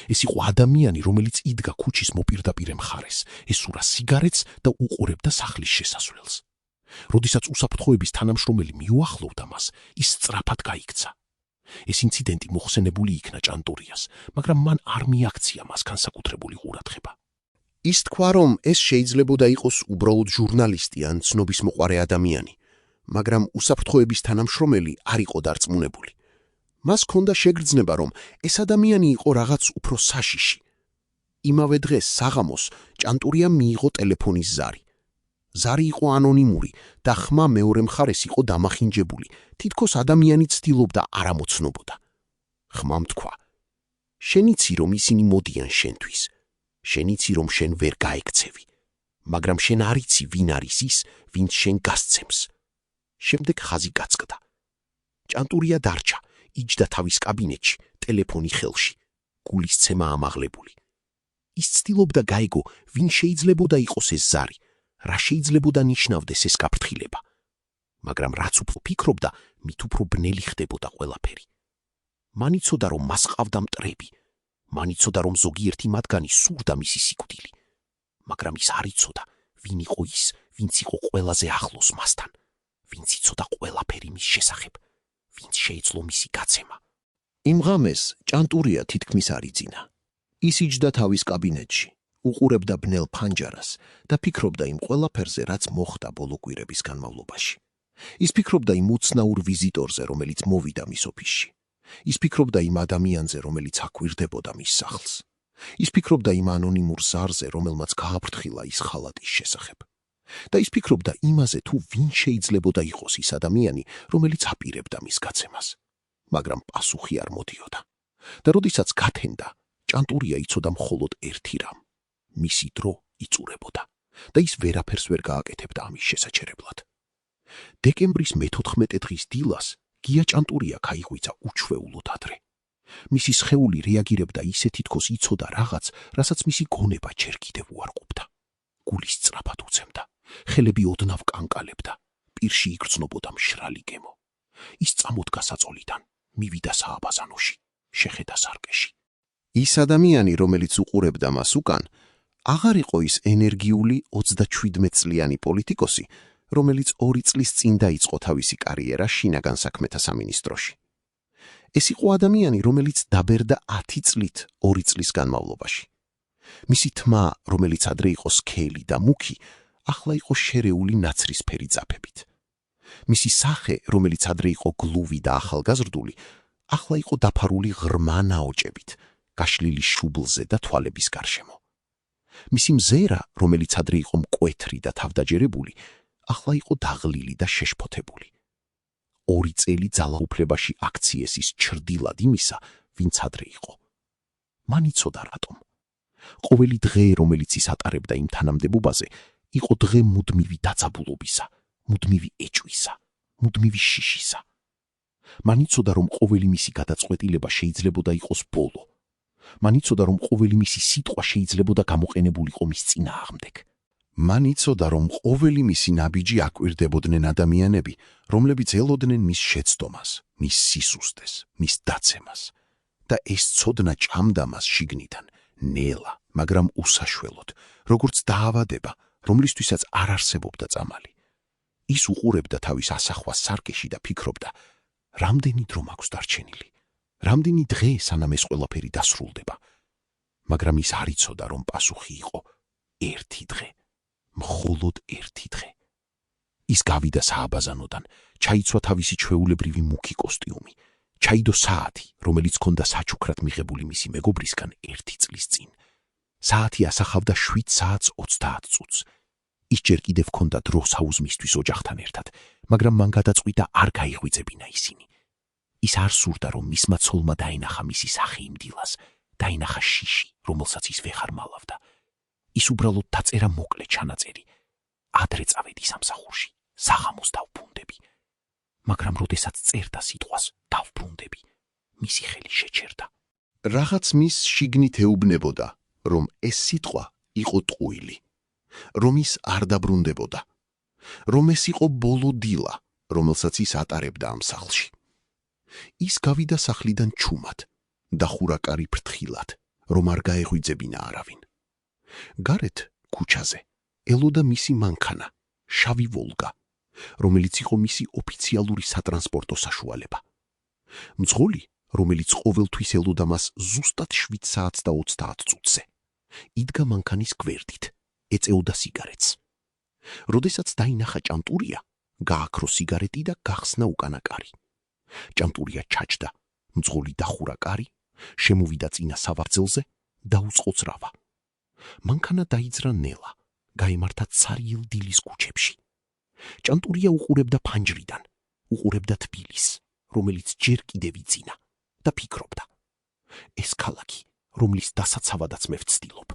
ეს იყო ადამიანი, რომელიც იდგა ქუჩის მოპირდაპირე მხარეს, ესურა სიგარეტს და უყურებდა სახლის შესასვლელს. როდესაც უსაფრთხოების თანამშრომელი მიუახლოვდა მას, ის სწრაფად გაიქცა. ეს ინციდენტი მოხსენებული იქნა ჭანტურიას, მაგრამ მან არ მიაქცია მას განსაკუთრებული ყურადღება. ის თქვა, რომ ეს შეიძლებოდა იყოს უბრალოდ ჟურნალისტი ან ცნობისმოყვარე ადამიანი, მაგრამ უსაფრთხოების თანამშრომელი არ იყო დარწმუნებული. მას ჰქონდა შეგრძნება, რომ ეს ადამიანი იყო რაღაც უფრო საშიში. იმავე დღეს საღამოს ჭანტურიამ მიიღო ტელეფონის ზარი. ზარი იყო ანონიმური და ხმა მეორე მხარეს იყო დამახინჯებული, თითქოს ადამიანი ცდილობდა არ ამოცნობოდა. ხმამ თქვა: შენ იცი, რომ ისინი მოდიან შენთვის, შენ იცი, რომ შენ ვერ გაექცევი, მაგრამ შენ არ იცი, ვინ არის ის, ვინც შენ გასცემს. შემდეგ ხაზი გაწყდა. ჭანტურია დარჩა, იჯდა თავის კაბინეტში, ტელეფონი ხელში, გულისცემა ამაღლებული. ის ცდილობდა გაიგო, ვინ შეიძლებოდა იყოს ეს ზარი, რა შეიძლებოდა ნიშნავდეს ეს გაფრთხილება. მაგრამ რაც უფრო ფიქრობდა, მით უფრო ბნელი ხდებოდა ყველაფერი. მან იცოდა, რომ მას ყავდა მტრები, მან იცოდა, რომ ზოგიერთი მათგანი სურდა მისი სიკვდილი, მაგრამ ის არ იცოდა, ვინ იყო ის, ვინც იყო ყველაზე ახლოს მასთან, ვინც იცოდა ყველაფერი მის შესახებ, ვინც შეეძლო მისი გაცემა. იმ ღამეს ჭანტურია თითქმის არ იძინა. ის იჯდა თავის კაბინეტში, უყურებდა ბნელ ფანჯარას და ფიქრობდა იმ ყველაფერზე, რაც მოხდა ბოლო კვირების განმავლობაში. ის ფიქრობდა იმ უცნაურ ვიზიტორზე, რომელიც მოვიდა მის ოფისში. ის ფიქრობდა იმ ადამიანზე, რომელიც აკვირდებოდა მის სახლს. ის ფიქრობდა იმ ანონიმურ ზარზე, რომელმაც გააფრთხილა ის ხალატის შესახებ. და ის ფიქრობდა იმაზე, თუ ვინ შეიძლებოდა იყოს ის ადამიანი, რომელიც აპირებდა მის გაცემას. მაგრამ პასუხი არ მოდიოდა. და როდესაც გათენდა, ჭანტურია იცოდა მხოლოდ ერთი რამ. მისი დრო იწურებოდა და ის ვერაფერს ვერ გააკეთებდა ამის შესაჩერებლად. დეკემბრის მე-14 დღის დილას გია ჭანტურია გაიღვიძა უჩვეულოდ ადრე. მისი სხეული რეაგირებდა ისე თითქოს იცოდა რაღაც, რასაც მისი გონება ჯერ კიდევ უარყოფდა. გული სწრაფად უცემდა, ხელები ოდნავ კანკალებდა, პირში იგრძნობოდა მშრალი გემო. ის წამოდგა საწოლიდან, მივიდა სააბაზანოში, შეხედა სარკეში. ის ადამიანი, რომელიც უყურებდა მას უკან, აღარ იყო ის ენერგიული 37 წლიანი პოლიტიკოსი, რომელიც 2 წლის წინ დაიწყო თავისი კარიერა შინაგან საქმეთა სამინისტროში. ეს იყო ადამიანი, რომელიც დაბერდა 10 წლით 2 წლის განმავლობაში. მისი თმა, რომელიც ადრე იყო სქელი და მუქი, ახლა იყო შერეული ნაცრისფერი ძაფებით. მისი სახე, რომელიც ადრე იყო გლუვი და ახალგაზრდული, ახლა იყო დაფარული ღრმა ნაოჭებით, გაშლილი შუბლზე და თვალების გარშემო. მისი მზერა, რომელიც ადრე იყო მკვეთრი და თავდაჯერებული, ახლა იყო დაღლილი და შეშფოთებული. 2 წელი ძალაუფლებაში აქციეს ის ჩრდილად იმისა, ვინც ადრე იყო. მან იცოდა რატომ. ყოველი დღე, რომელიც ის ატარებდა იმ თანამდებობაზე, იყო დღე მუდმივი დაძაბულობისა, მუდმივი ეჭვისა, მუდმივი შიშისა. მან იცოდა, რომ ყოველი მისი გადაწყვეტილება შეიძლებოდა იყოს ბოლო. მან იცოდა, რომ ყოველი მისი სიტყვა შეიძლებოდა გამოყენებულიყო მის წინააღმდეგ. მან იცოდა, რომ ყოველი მისი ნაბიჯი აკვირდებოდნენ ადამიანები, რომლებიც ელოდნენ მის შეცდომას, მის სისუსტეს, მის დაცემას. და ეს ცოდნა ჭამდა მას შიგნიდან, ნელა, მაგრამ უსაშველოდ, როგორც დაავადება, რომლისთვისაც არ არსებობდა წამალი. ის უყურებდა თავის ასახვას სარკეში და ფიქრობდა, რამდენი დრო მაქვს დარჩენილი, რამდენი დღე სანამ ეს ყველაფერი დასრულდება. მაგრამ ის არ იცოდა, რომ პასუხი იყო ერთი დღე. მხოლოდ ერთი დღე. ის გავიდა სააბაზანოდან, ჩაიცვა თავისი ჩვეულებრივი მუქი კოსტიუმი, ჩაიდო საათი, რომელიც ჰქონდა საჩუქრად მიღებული მისი მეგობრისგან 1 წლის წინ. საათი ასახავდა 7 საათს 30 წუთს. ის ჯერ კიდევ ჰქონდა დრო საუზმისთვის ოჯახთან ერთად, მაგრამ მან გადაწყვიტა არ გაიღვიძებინა ისინი. ის არ სურდა, რომ მისმა ცოლმა დაენახა მისი სახე იმ დილას, დაენახა შიში, რომელსაც ის ვეღარ მალავდა. ის უბრალოდ დაწერა მოკლე ჩანაწერი. ადრე წავედი სამსახურში, საღამოს დავბრუნდები. მაგრამ როდესაც წერდა სიტყვას დავბრუნდები, მისი ხელი შეჩერდა. რაღაც მის შიგნით ეუბნებოდა, რომ ეს სიტყვა იყო ტყუილი, რომ ის არ დაბრუნდებოდა, რომ ეს იყო ბოლო დილა, რომელსაც ის ატარებდა ამ სახლში. ის გავიდა სახლიდან ჩუმად, დახურა კარი ფრთხილად, რომ არ გაეღვიძებინა არავინ. გარეთ, ქუჩაზე, ელოდა მისი მანქანა, შავი ვოლგა, რომელიც იყო მისი ოფიციალური სატრანსპორტო საშუალება. მძღოლი, რომელიც ყოველთვის ელოდა მას ზუსტად 7 საათს და 30 წუთზე. იდგა მანქანის გვერდით, ეწეოდა სიგარეტს. როდესაც დაინახა ჭანტურია, გააქრო სიგარეტი და გახსნა უკანა კარი. ჭანტურია ჩაჯდა, მძღოლი დახურა კარი, შემოვიდა წინა სავარძელზე, დაუწყო ძრავა. მანქანა დაიძრა ნელა, გაემართა ცარიელ დილის ქუჩებში. ჭანტურია უყურებდა ფანჯრიდან, უყურებდა თბილისს, რომელიც ჯერ კიდევ იძინა და ფიქრობდა. ეს ქალაქი, რომლის დასაცავადაც მე ვცდილობ,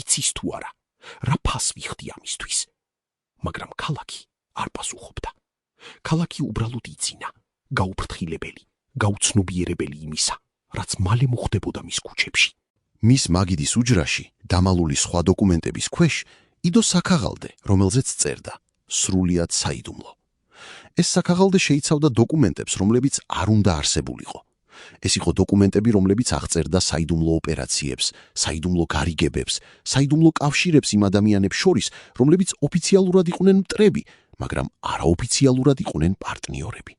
იცის თუ არა, რა ფას ვიხდი ამისთვის. მაგრამ ქალაქი არ პასუხობდა. ქალაქი უბრალოდ იძინა, გაუფრთხილებელი, გაუცნობიერებელი იმისა, რაც მალე მოხდებოდა მის ქუჩებში. მის მაგიდის უჯრაში, დამალული სხვა დოკუმენტების ქვეშ, იდო საქაღალდე, რომელზეც წერდა სრულიად საიდუმლო. ეს საქაღალდე შეიცავდა დოკუმენტებს, რომლებიც არ უნდა არსებულიყო. ეს იყო დოკუმენტები, რომლებიც აღწერდა საიდუმლო ოპერაციებს, საიდუმლო გარიგებებს, საიდუმლო კავშირებს იმ ადამიანებს შორის, რომლებიც ოფიციალურად იყვნენ მტრები, მაგრამ არაოფიციალურად იყვნენ პარტნიორები.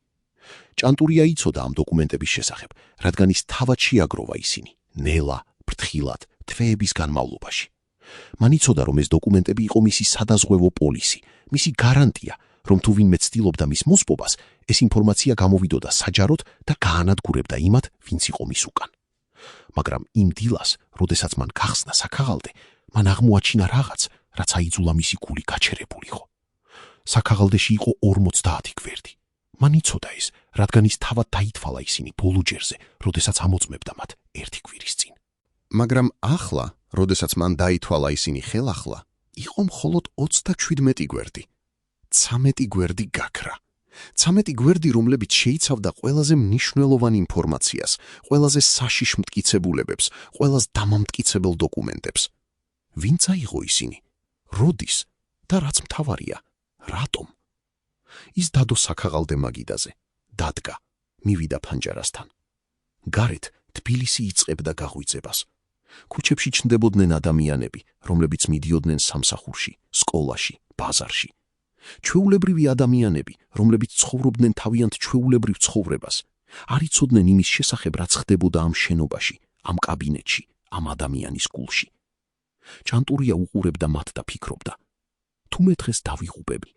ჭანტურია იცოდა ამ დოკუმენტების შესახებ, რადგან ის თავად შეაგროვა ისინი, ნელა, ფრთხილად, თვეების განმავლობაში. მან იცოდა, რომ ეს დოკუმენტები იყო მისი სადაზღვევო პოლისი, მისი გარანტია, რომ თუ ვინმე ცდილობდა მის მოსპობას, ეს ინფორმაცია გამოვიდოდა საჯაროდ და გაანადგურებდა იმათ, ვინც იყო მის უკან. მაგრამ იმ დილას, როდესაც მან გახსნა საქაღალდე, მან აღმოაჩინა რაღაც, რაც აიძულა მისი გული გაჩერებულიყო. საქაღალდეში იყო 50 გვერდი. მან იცოდა ეს, რადგან ის თავად დაითვალა ისინი ბოლო ჯერზე, როდესაც ამოწმებდა მათ ერთი კვირის წინ. მაგრამ ახლა, როდესაც მან დაითვალა ისინი ხელახლა, იყო მხოლოდ 37 გვერდი. 13 გვერდი გაქრა. 13 გვერდი, რომლებიც შეიცავდა ყველაზე მნიშვნელოვან ინფორმაციას, ყველაზე საშიშ მტკიცებულებებს, ყველაზე დამამტკიცებელ დოკუმენტებს. ვინც აიღო ისინი? როდის? და რაც მთავარია, რატომ? ის დადო საქაღალდე მაგიდაზე, დადგა, მივიდა ფანჯარასთან. გარეთ თბილისი იწყებდა გაღვიძებას. ქუჩებში ჩნდებოდნენ ადამიანები, რომლებიც მიდიოდნენ სამსახურში, სკოლაში, ბაზარში. ჩვეულებრივი ადამიანები, რომლებიც ცხოვრობდნენ თავიანთ ჩვეულებრივ ცხოვრებას, არ იცოდნენ იმის შესახებ, რაც ხდებოდა ამ შენობაში, ამ კაბინეტში, ამ ადამიანის გულში. ჭანტურია უყურებდა მათ და ფიქრობდა, თუ მე დღეს დავიღუპები,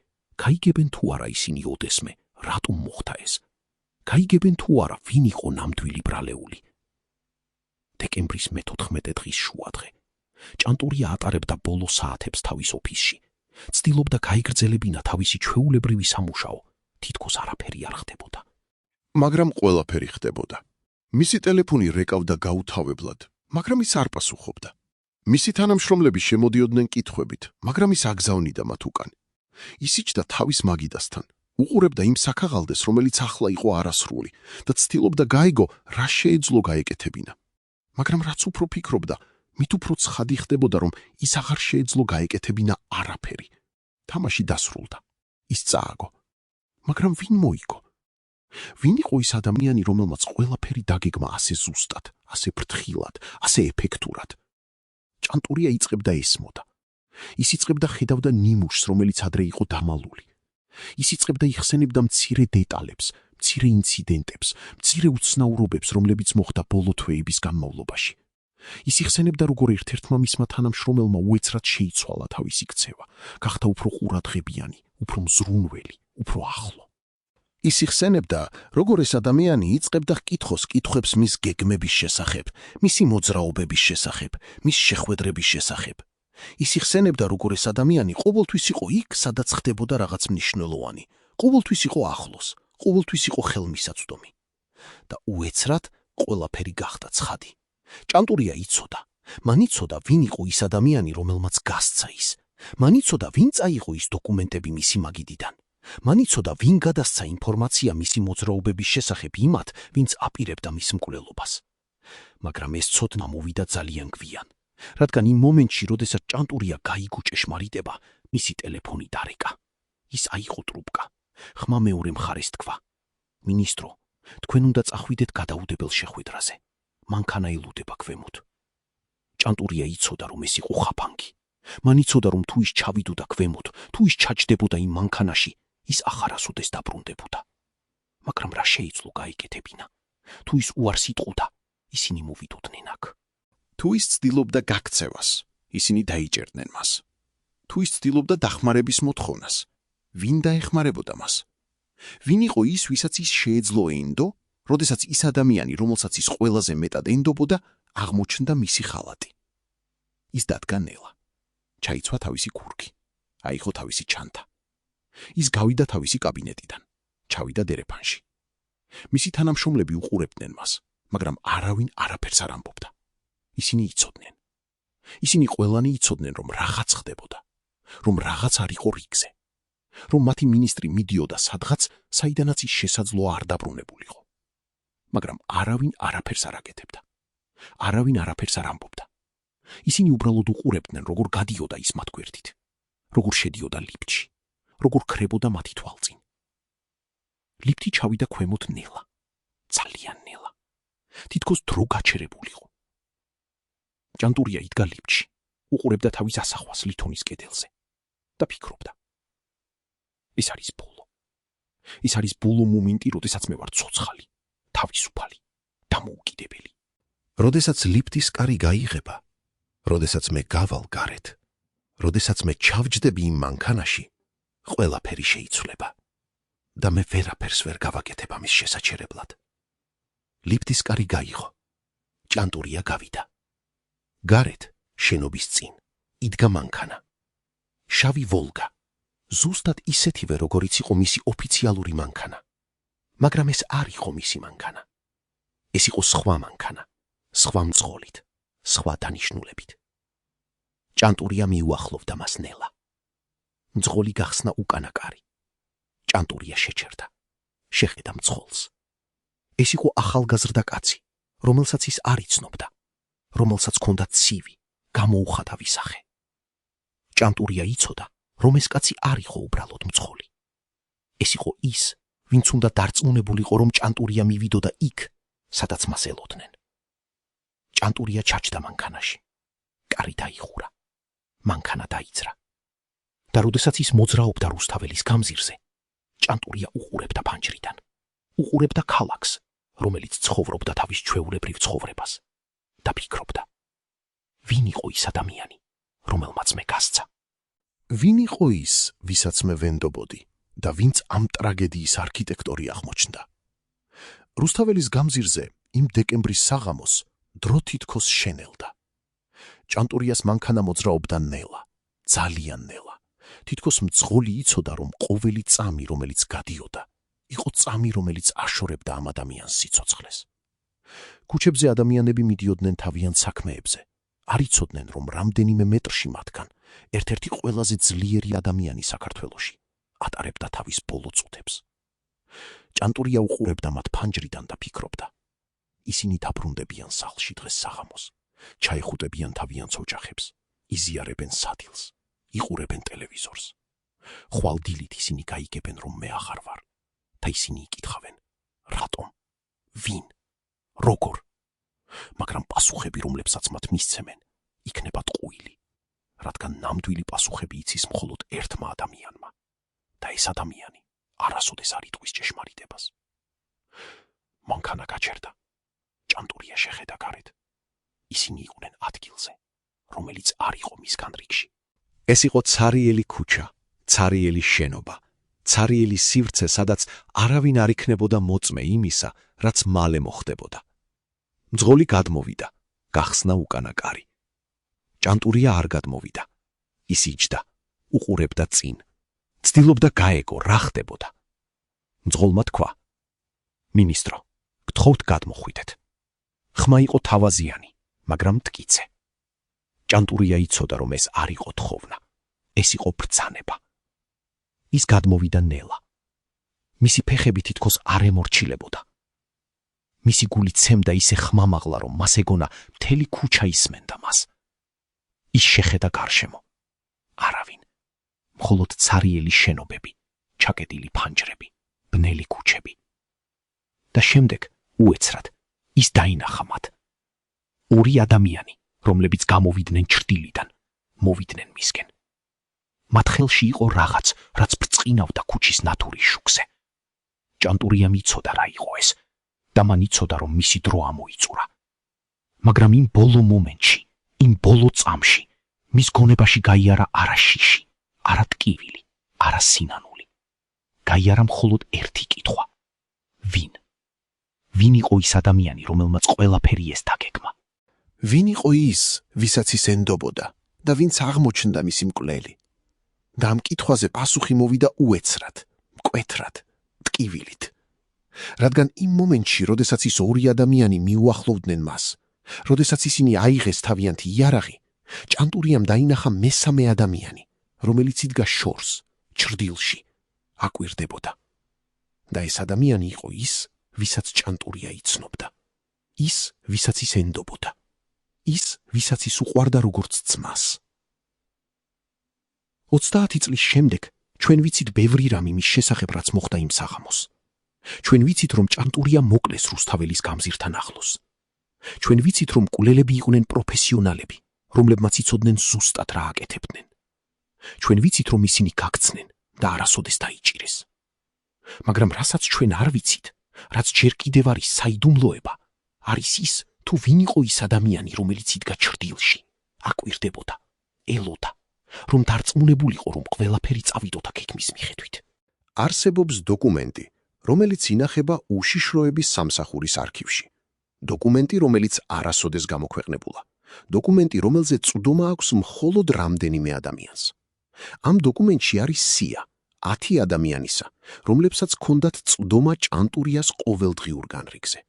გაიგებენ თუ არა ისინი ოდესმე, რატომ მოხდა ეს? გაიგებენ თუ არა, ვინ იყო ნამდვილი ბრალეული? დეკემბრის მე-14 დღის შუადღე. ჭანტურია ატარებდა ბოლო საათებს თავის ოფისში. ცდილობდა გაიგრძელებინა თავისი ჩვეულებრივი სამუშაო, თითქოს არაფერი არ ხდებოდა. მაგრამ ყველაფერი ხდებოდა. მისი ტელეფონი რეკავდა გაუთავებლად, მაგრამ ის არ პასუხობდა. მისი თანამშრომლები შემოდიოდნენ კითხვებით, მაგრამ ის აგზავნიდა მათ უკან. ისიჯდა თავის მაგიდასთან, უყურებდა იმ საქაღალდეს, რომელიც ახლა იყო არასრული და ცდილობდა გაიგო, რა შეეძლო გაეკეთებინა. მაგრამ რაც უფრო ფიქრობდა, მით უფრო ცხადი ხდებოდა, რომ ის აღარ შეეძლო გაეკეთებინა არაფერი. თამაში დასრულდა. ის წააგო. მაგრამ ვინ მოიგო? ვინ იყო ის ადამიანი, რომელმაც ყველაფერი დაგეგმა ასე ზუსტად, ასე ფრთხილად, ასე ეფექტურად? ჭანტურია იწყებდა ესმოდა. ის იწყებდა ხედავდა ნიმუშს, რომელიც ადრე იყო დამალული. ის იწყებდა იხსენებდა მცირე დეტალებს, მცირე ინციდენტებს, მცირე უცნაურობებს, რომლებიც მოხდა ბოლო თვეების განმავლობაში. ის იხსენებდა, როგორ ერთ-ერთმა მისმა თანამშრომელმა უეცრად შეიცვალა თავისი ქცევა, გახდა უფრო ყურადღებიანი, უფრო მზრუნველი, უფრო ახლო. ის იხსენებდა, როგორ ეს ადამიანი იწყებდა კითხოს კითხვებს მის გეგმების შესახებ, მისი მოძრაობების შესახებ, მის შეხვედრების შესახებ. ის იხსენებდა, როგორ ეს ადამიანი ყოველთვის იყო იქ, სადაც ხდებოდა რაღაც მნიშვნელოვანი, ყოველთვის იყო ახლოს, ყოველთვის იყო ხელმისაწვდომი. და უეცრად ყველაფერი გახდა ცხადი. ჭანტურია იცოდა. მან იცოდა, ვინ იყო ის ადამიანი, რომელმაც გასცა ის. მან იცოდა, ვინ წაიღო ის დოკუმენტები მისი მაგიდიდან. მან იცოდა, ვინ გადასცა ინფორმაცია მისი მოძრაობების შესახებ იმათ, ვინც აპირებდა მის მკვლელობას. მაგრამ ეს ცოდნა მოვიდა ძალიან გვიან, რადგან იმ მომენტში, როდესაც ჭანტურია გაიგო ჭეშმარიტება, მისი ტელეფონი დარეკა. ის აიღო ტრუბკა. ხმა მეორე მხარეს თქვა: მინისტრო, თქვენ უნდა წახვიდეთ გადაუდებელ შეხვედრაზე. მანქანა ელუდება ქვემოთ. ჭანტურია იცოდა, რომ ეს იყო ხაფანგი. მან იცოდა, რომ თუ ის ჩავიდოდა ქვემოთ, თუ ის ჩაჯდებოდა იმ მანქანაში, ის ახარასოდეს დაბრუნდებოდა. მაგრამ რა შეიცვლო გაიკეთებინა? თუ ის უარს იტყოდა, ისინი მოვიდოდნენ აქ. თუ ის ცდილობდა გაქცევას, ისინი დაიჭერდნენ მას. თუ ის ცდილობდა დახმარების მოთხოვნას, ვინ დაეხმარებოდა მას? ვინ იყო ის, ვისაც ის შეეძლო ეინდო, როდესაც ის ადამიანი, რომელსაც ის ყველაზე მეტად ენდობოდა, აღმოჩნდა მისი ხალატი. ის დადგა ნელა. ჩაიცვა თავისი ქურქი. აიღო თავისი ჩანთა. ის გავიდა თავისი კაბინეტიდან. ჩავიდა დერეფანში. მისი თანამშრომლები უყურებდნენ მას, მაგრამ არავინ არაფერს არ ამბობდა. ისინი იცოდნენ. ისინი ყველანი იცოდნენ, რომ რაღაც ხდებოდა, რომ რაღაც არ იყო რიგზე, რომ მათი მინისტრი მიდიოდა სადღაც, საიდანაც ის შესაძლოა არ დაბრუნებულიყო. მაგრამ არავინ არაფერს არ აკეთებდა. არავინ არაფერს არ ამბობდა. ისინი უბრალოდ უყურებდნენ, როგორ გადიოდა ის მათ გვერდით, როგორ შედიოდა ლიფტში, როგორ ქრებოდა მათი თვალწინ. ლიფტი ჩავიდა ქვემოთ ნელა, ძალიან ნელა. თითქოს დრო გაჩერებულიყო. ჭანტურია იდგა ლიფტში, უყურებდა თავის ასახვას ლითონის კედელზე და ფიქრობდა. ეს არის ბოლო. ის არის ბოლო მომენტი, როდესაც მე ვარ ცოცხალი, თავისუფალი, დამოუკიდებელი. როდესაც ლიფტის კარი გაიღება, როდესაც მე გავალ გარეთ, როდესაც მე ჩავჯდები იმ მანქანაში, ყველაფერი შეიცვლება და მე ვერაფერს ვერ გავაკეთებ ამის შესაჩერებლად. ლიფტის კარი გაიღო, ჭანტურია გავიდა. გარეთ, შენობის წინ, იდგა მანქანა. შავი ვოლგა, ზუსტად ისეთივე, როგორიც იყო მისი ოფიციალური მანქანა. მაგრამ ეს არ იყო მისი მანქანა. ეს იყო სხვა მანქანა, სხვა მძღოლით, სხვა დანიშნულებით. ჭანტურია მიუახლოვდა მას ნელა. მძღოლი გახსნა უკანა კარი. ჭანტურია შეჩერდა, შეხედა მძღოლს. ეს იყო ახალგაზრდა კაცი, რომელსაც ის არ იცნობდა, რომელსაც ჰქონდა ცივი, გამოუხატავი სახე. ჭანტურია იცოდა, რომ ეს კაცი არ იყო უბრალოდ მძღოლი. ეს იყო ის, ვინც უნდა დარწმუნებულიყო, რომ ჭანტურია მივიდოდა იქ, სადაც მას ელოდნენ. ჭანტურია ჩაჯდა მანქანაში. კარი დაიხურა. მანქანა დაიძრა. და როდესაც ის მოძრაობდა რუსთაველის გამზირზე, ჭანტურია უყურებდა ფანჯრიდან. უყურებდა ქალაქს, რომელიც ცხოვრობდა თავის ჩვეულებრივ ცხოვრებას და ფიქრობდა, ვინ იყო ის ადამიანი, რომელმაც მე გასცა? ვინ იყო ის, ვისაც მე ვენდობოდი და ვინც ამ ტრაგედიის არქიტექტორი აღმოჩნდა? რუსთაველის გამზირზე იმ დეკემბრის საღამოს დრო თითქოს შენელდა. ჭანტურიას მანქანა მოძრაობდა ნელა, ძალიან ნელა. თითქოს მძღოლი იცოდა, რომ ყოველი წამი, რომელიც გადიოდა, იყო წამი, რომელიც აშორებდა ამ ადამიანს სიცოცხლეს. ქუჩებზე ადამიანები მიდიოდნენ თავიანთ საქმეებზე. არ იცოდნენ, რომ რამდენიმე მეტრში მათგან ერთ-ერთი ყველაზე ძლიერი ადამიანი საქართველოში ატარებდა თავის ბოლო წუთებს. ჭანტურია უყურებდა მათ ფანჯრიდან და ფიქრობდა, ისინი დაბრუნდებიან სახლში დღეს საღამოს, ჩაეხუტებიან თავიანთ ოჯახებს, იზიარებენ სადილს, იყურებენ ტელევიზორს. ხვალ დილით ისინი გაიგებენ, რომ მე აღარ ვარ და ისინი იკითხავენ, რატომ, ვინ, როგორ. მაგრამ პასუხები, რომლებსაც მათ მისცემენ, იქნება ტყუილი, რადგან ნამდვილი პასუხები იცის მხოლოდ ერთმა ადამიანმა და ეს ადამიანი არასოდეს არ იტყვის ჭეშმარიტებას. მანქანა გაჩერდა. ჭანტურია შეხედა გარეთ. ისინი იყვნენ ადგილზე, რომელიც არ იყო მისგან რიგში. ეს იყო ცარიელი ქუჩა, ცარიელი შენობა, ცარიელი სივრცე, სადაც არავინ არ იქნებოდა მოწმე იმისა, რაც მალე მოხდებოდა. მძღოლი გადმოვიდა, გახსნა უკანა კარი. ჭანტურია არ გადმოვიდა. ის იჯდა, უყურებდა წინ. ცდილობდა გაეგო, რა ხდებოდა. მძღოლმა თქვა, მინისტრო, გთხოვთ გადმოხვიდეთ. ხმა იყო თავაზიანი, მაგრამ მტკიცე. ჭანტურია იცოდა, რომ ეს არ იყო თხოვნა, ეს იყო ბრძანება. ის გადმოვიდა ნელა. მისი ფეხები თითქოს არ ემორჩილებოდა. მისი გული ცემდა ისე ხმამაღლა, რომ მას ეგონა მთელი ქუჩა ისმენდა მას. ის შეხედა გარშემო. არავინ. მხოლოდ ცარიელი შენობები, ჩაკეტილი ფანჯრები, ბნელი ქუჩები. და შემდეგ უეცრად ის დაინახა მათ. ორი ადამიანი, რომლებიც გამოვიდნენ ჩრდილიდან, მოვიდნენ მისკენ. მათ ხელში იყო რაღაც, რაც ბრწყინავდა ქუჩის ნათურის შუქზე. ჭანტურია მიცოდა რა იყო ეს და მან იცოდა, რომ მისი დრო ამოიწურა. მაგრამ იმ ბოლო მომენტში, იმ ბოლო წამში, მის გონებაში გაიარა არა შიში, არა ტკივილი, არა სინანული. გაიარა მხოლოდ ერთი კითხვა. ვინ? ვინ იყო ის ადამიანი, რომელმაც ყველაფერი ეს დაგეგმა? ვინ იყო ის, ვისაც ის ენდობოდა და ვინც აღმოჩნდა მისი მკვლელი? და ამ კითხვაზე პასუხი მოვიდა უეცრად, მკვეთრად, ტკივილით. რადგან იმ მომენტში, როდესაც ის ორი ადამიანი მიუახლოვდნენ მას, როდესაც ისინი აიღეს თავიანთი იარაღი, ჭანტურიამ დაინახა მესამე ადამიანი, რომელიც იდგა შორს, ჩრდილში, აკვირდებოდა. და ეს ადამიანი იყო ის, ვისაც ჭანტურია იცნობდა. ის, ვისაც ის ენდობოდა. ის, ვისაც ის უყვარდა როგორც ძმას. 30 წლის შემდეგ ჩვენ ვიცით ბევრი რამ იმის შესახებ, რაც მოხდა იმ საღამოს. ჩვენ ვიცით, რომ ჭანტურია მოკლეს რუსთაველის გამზირთან ახლოს. ჩვენ ვიცით, რომ მკვლელები იყვნენ პროფესიონალები, რომლებმაც იცოდნენ ზუსტად რა აკეთებდნენ. ჩვენ ვიცით, რომ ისინი გაქცნენ და არასოდეს დაიჭირეს. მაგრამ რასაც ჩვენ არ ვიცით, რაც ჯერ კიდევ არის საიდუმლოება, არის ის, თუ ვინ იყო ის ადამიანი, რომელიც იდგა ჭრდილში, აკვირდებოდა, ელოდა, რომ დარწმუნებულიყო, რომ ყველაფერი წავიდოდა გეგმის მიხედვით. არსებობს დოკუმენტი, რომელიც ინახება უშიშროების სამსახურის არქივში. დოკუმენტი, რომელიც არასოდეს გამოქვეყნებულა. დოკუმენტი, რომელზე წვდომა აქვს მხოლოდ რამდენიმე ადამიანს. ამ დოკუმენტში არის სია 10 ადამიანისა, რომლებსაც ჰქონდათ წვდომა ჭანტურიას ყოველდღიურ განრიგზე.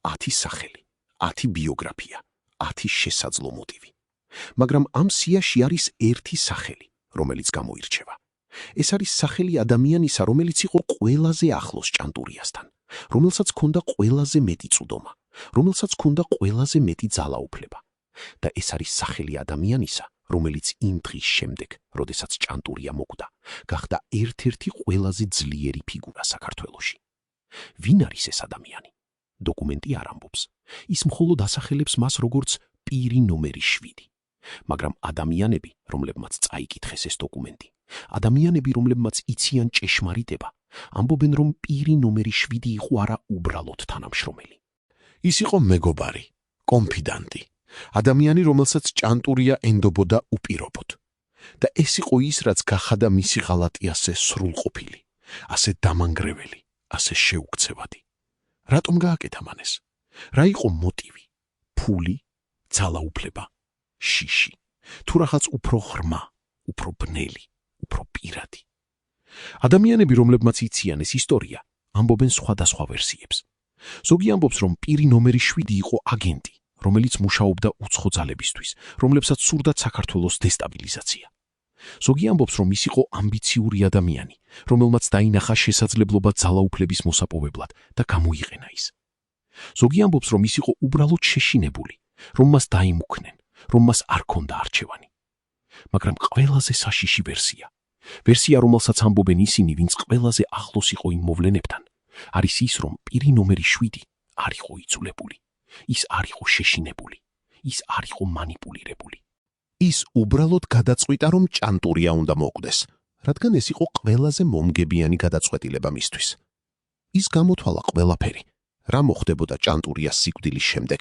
10 სახელი, 10 ბიოგრაფია, 10 შესაძლო მოტივი. მაგრამ ამ სიაში არის ერთი სახელი, რომელიც გამოირჩევა. ეს არის სახელი ადამიანისა, რომელიც იყო ყველაზე ახლოს ჭანტურიასთან, რომელსაც ჰქონდა ყველაზე მეტი წვდომა, რომელსაც ჰქონდა ყველაზე მეტი ძალაუფლება. და ეს არის სახელი ადამიანისა, რომელიც იმ დღის შემდეგ, როდესაც ჭანტურია მოკვდა, გახდა ერთ-ერთი ყველაზე ძლიერი ფიგურა საქართველოში. ვინ არის ეს ადამიანი? დოკუმენტი არ ამბობს. ის მხოლოდ ასახელებს მას როგორც პირი ნომერი 7. მაგრამ ადამიანები, რომლებმაც წაიკითხეს ეს დოკუმენტი, ადამიანები, რომლებმაც იციან ჭეშმარიტება, ამბობენ, რომ პირი ნომერი 7 იყო არა უბრალოდ თანამშრომელი. ის იყო მეგობარი, კონფიდანტი, ადამიანი, რომელსაც ჭანტურია ენდობოდა უპირობოდ. და ეს იყო ის, რაც გახადა მისი ღალატი ასე სრულყოფილი, ასე დამანგრეველი, ასე შეუქცევადი. რატომ გააკეთა მან ეს? რა იყო მოტივი? ფული, ძალაუფლება, შიში, თუ რაღაც უფრო ღრმა, უფრო ბნელი, უფრო პირადი. ადამიანები, რომლებმაც იციან ეს ისტორია, ამბობენ სხვადასხვა ვერსიებს. ზოგი ამბობს, რომ პირი ნომერი 7 იყო აგენტი, რომელიც მუშაობდა უცხო ძალებისთვის, რომლებსაც სურდათ საქართველოს დესტაბილიზაცია. ზოგი ამბობს, რომ ის იყო ამბიციური ადამიანი, რომელმაც დაინახა შესაძლებლობა ძალაუფლების მოსაპოვებლად და გამოიყენა ის. ზოგი ამბობს, რომ ის იყო უბრალოდ შეშინებული, რომ მას დაიმუქნენ, რომ მას არ ჰქონდა არჩევანი. მაგრამ ყველაზე საშიში ვერსია, რომელსაც ამბობენ ისინი, ვინც ყველაზე ახლოს იყო იმ მოვლენებთან, არის ის, რომ პირი ნომერი 7 არ იყო იწულებული, ის არ იყო შეშინებული, ის არ იყო მანიპულირებული. ის უბრალოდ გადაწყვიტა, რომ ჭანტურია უნდა მოკვდეს, რადგან ეს იყო ყველაზე მომგებიანი გადაწყვეტილება მისთვის. ის გამოთვალა ყველაფერი, რა მოხდებოდა ჭანტურიას სიკვდილის შემდეგ,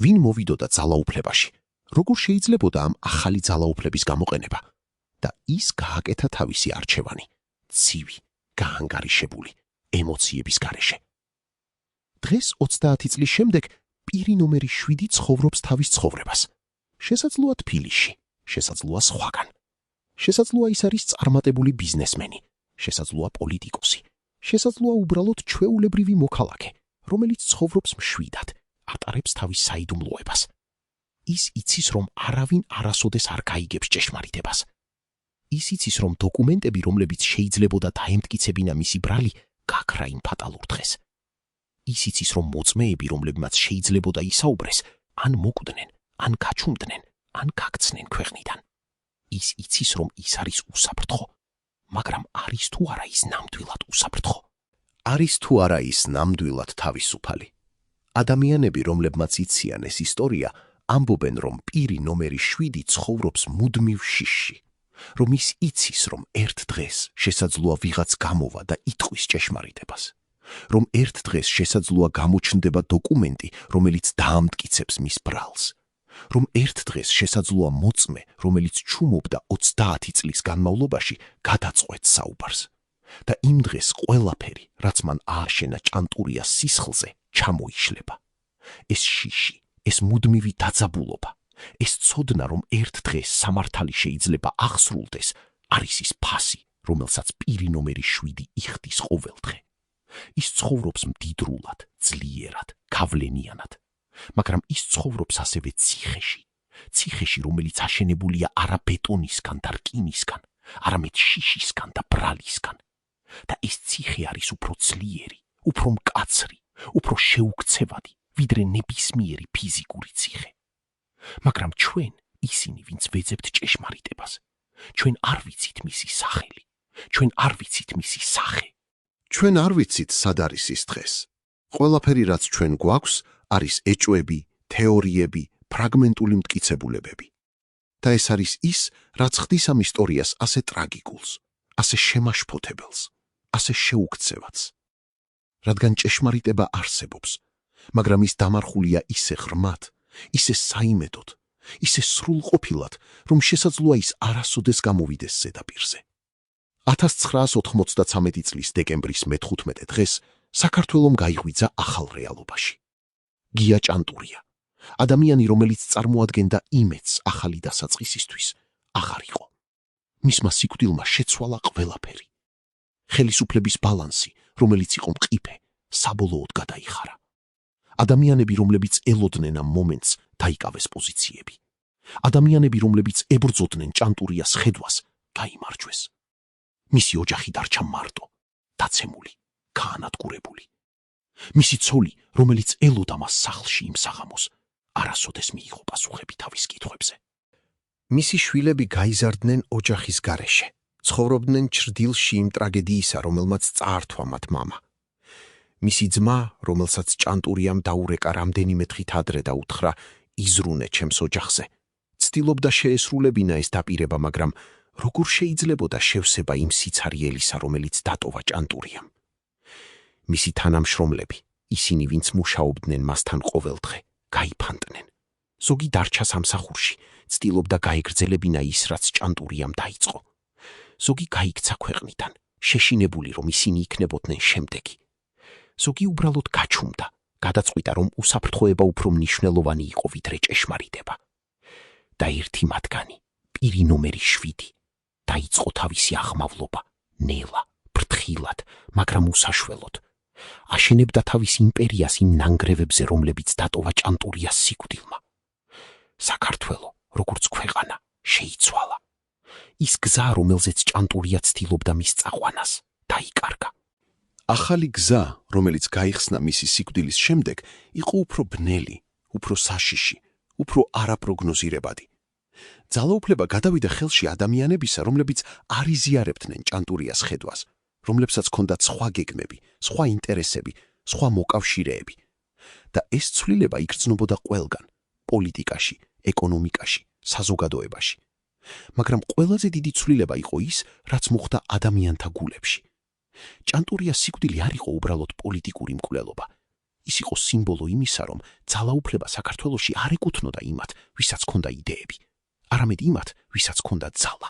ვინ მოვიდოდა ძალაუფლებაში, როგორ შეიძლებოდა ამ ახალი ძალაუფლების გამოყენება. და ის გააკეთა თავისი არჩევანი, ცივი, გაანგარიშებული, ემოციების გარეშე. დღეს 30 წლის შემდეგ პირი ნომერი 7 ცხოვრობს თავის ცხოვრებას. შესაძლოა თბილისში, შესაძლოა სხვაგან. შესაძლოა ის არის წარმატებული ბიზნესმენი, შესაძლოა პოლიტიკოსი, შესაძლოა უბრალოდ ჩვეულებრივი მოქალაქე, რომელიც ცხოვრობს მშვიდად, ატარებს თავის საიდუმლოებას. ის იცის, რომ არავინ არასოდეს არ გაიგებს ჭეშმარიტებას. ის იცის, რომ დოკუმენტები, რომლებიც შეიძლებოდა დაემტკიცებინა მისი ბრალი, გაქრა იმ ფატალურ დღეს. ის იცის, რომ მოწმეები, რომლებმაც შეიძლებოდა ისაუბრეს, ან მოკვდნენ, ან გაჩუმდნენ, ან გაქცნენ ქვეყნიდან. ის იცის, რომ ის არის უსაფრთხო, მაგრამ არის თუ არა ის ნამდვილად უსაფრთხო? არის თუ არა ის ნამდვილად თავისუფალი? ადამიანები, რომლებმაც იციან ეს ისტორია, ამბობენ, რომ პირი ნომერი 7 ცხოვრობს მუდმივ შიშში, რომ ის იცის, რომ ერთ დღეს შესაძლოა ვიღაც გამოვა და იტყვის ჭეშმარიტებას, რომ ერთ დღეს შესაძლოა გამოჩნდება დოკუმენტი, რომელიც დაამტკიცებს მის ბრალს, რომ ერთ დღეს შესაძლოა მოწმე, რომელიც ჩუმობდა 30 წლის განმავლობაში, გადაწყვეტს საუბარს. და იმ დღეს ყველაფერი, რაც მან ააშენა ჭანტურიას სისხლზე, ჩამოიშლება. ეს შიში, ეს მუდმივი დაძაბულობა, ეს ცოდნა, რომ ერთ დღეს სამართალი შეიძლება აღსრულდეს, არის ის ფასი, რომელსაც პირი ნომერი 7 იხდის ყოველდღე. ის ცხოვრობს მდიდრულად, ძლიერად, გავლენიანად, მაგრამ ის ცხოვრობს ასევე ციხეში, რომელიც აშენებულია არა ბეტონისგან და რკინისგან, არამედ შიშისგან და ბრალისგან. და ეს ციხე არის უფრო ძლიერი, უფრო მკაცრი, უფრო შეუქცევადი, ვიდრე ნებისმიერი ფიზიკური ციხე. მაგრამ ჩვენ, ისინი, ვინც ვეძებთ ჭეშმარიტებას, ჩვენ არ ვიცით მისი სახელი, ჩვენ არ ვიცით მისი სახე. ჩვენ არ ვიცით, სად არის ის დღეს. ყველაფერი, რაც ჩვენ გვაქვს, არის ეჭვები, თეორიები, ფრაგმენტული მტკიცებულებები. და ეს არის ის, რაც ხდის ამ ისტორიას ასე ტრაგიკულს, ასე შემაშფოთებელს, ასე შეუქცევაც. რადგან ჭეშმარიტება არსებობს, მაგრამ ის დამარხულია ისე ღრმად, ისე საიმედოდ, ისე სრულყოფილად, რომ შესაძლოა ის არასოდეს გამოვიდეს ზედაპირზე. 1993 წლის დეკემბრის მე-15 დღეს საქართველომ გაიღვიძა ახალ რეალობაში. გია ჭანტურია, ადამიანი, რომელიც წარმოადგენდა იმედს ახალი დასაწყისისთვის, აღარ იყო. მისმა სიკვდილმა შეცვალა ყველაფერი. ხელისუფლების ბალანსი, რომელიც იყო მყიფე, საბოლოოდ გადაიხარა. ადამიანები, რომლებიც ელოდნენ ამ მომენტს, დაიკავეს პოზიციები. ადამიანები, რომლებიც ებრძოდნენ ჭანტურიას ხედვას, გაიმარჯვეს. მისი ოჯახი დარჩა მარტო, დაცემული, გაანადგურებული. მისი ცოლი, რომელიც ელოდა მას სახლში იმ საღამოს, არასოდეს მიიღო პასუხები თავის კითხვებზე. მისი შვილები გაიზარდნენ ოჯახის გარეშე, ცხოვრობდნენ ჩრდილში იმ ტრაგედიისა, რომელმაც წაართვა მათ მამა. მისი ძმა, რომელსაც ჭანტურიამ დაურეკა რამდენიმე დღით ადრე და უთხრა იზრუნე ჩემს ოჯახზე, ცდილობდა შეესრულებინა ეს დაპირება, მაგრამ როგორ შეიძლებოდა შევსება იმ სიცარიელისა, რომელიც დატოვა ჭანტურიამ. მისი თანამშრომლები, ისინი, ვინც მუშაობდნენ მასთან ყოველდღე, გაიფანტნენ. ზოგი დარჩა სამსახურში, ცდილობდა გაეგრძელებინა ის, რაც ჭანტურიამ დაიწყო. ზოგი გაიქცა ქვეყნიდან, შეშინებული, რომ ისინი იქნებოდნენ შემდეგი. ზოგი უბრალოდ გაჩუმდა, გადაწყვიტა, რომ უსაფრთხოება უფრო მნიშვნელოვანი იყო, ვიდრე ჭეშმარიტება. და ერთი მათგანი, პირი ნომერი 7, დაიწყო თავისი აღმავლობა, ნელა, ფრთხილად, მაგრამ უსაშველოდ. აშენებდა თავის იმპერიას იმ ნანგრევებზე, რომლებიც დატოვა ჭანტურიას სიკვდილმა. საქართველო, როგორც ქვეყანა, შეიცვალა. ის გზა, რომელზეც ჭანტურია ცდილობდა მის წაყვანას, დაიკარგა. ახალი გზა, რომელიც გაიხსნა მისი სიკვდილის შემდეგ, იყო უფრო ბნელი, უფრო საშიში, უფრო არაპროგნოზირებადი. ძალაუფლება გადავიდა ხელში ადამიანებისა, რომლებიც არ იზიარებდნენ ჭანტურიას ხედვას, რომლებსაც ჰქონდათ სხვა გეგმები, სხვა ინტერესები, სხვა მოკავშირეები. და ეს ცვლილება იგრძნობოდა ყველგან, პოლიტიკაში, ეკონომიკაში, საზოგადოებაში. მაგრამ ყველაზე დიდი ცვლილება იყო ის, რაც მოხდა ადამიანთა გულებში. ჭანტურიას სიკვდილი არ იყო უბრალოდ პოლიტიკური მკვლელობა. ის იყო სიმბოლო იმისა, რომ ძალაუფლება საქართველოში არ ეკუთვნოდა იმათ, ვისაც ჰქონდა იდეები, არამედ იმათ, ვისაც ჰქონდა ძალა.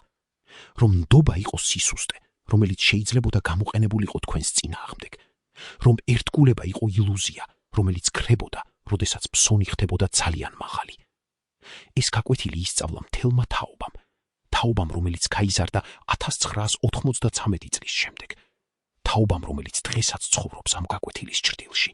რომ ნდობა იყო სისუსტე, რომელიც შეიძლებოდა გამოყენებულიყო თქვენს წინააღმდეგ. რომ ერთგულება იყო ილუზია, რომელიც ქრებოდა, როდესაც ფსონი ხდებოდა ძალიან მაღალი. ეს გაკვეთილი ისწავლა მთელმა თაობამ, თაობამ, რომელიც გაიზარდა 1993 წლის შემდეგ. თაობამ, რომელიც დღესაც ცხოვრობს ამ გაკვეთილის ჭრდილში.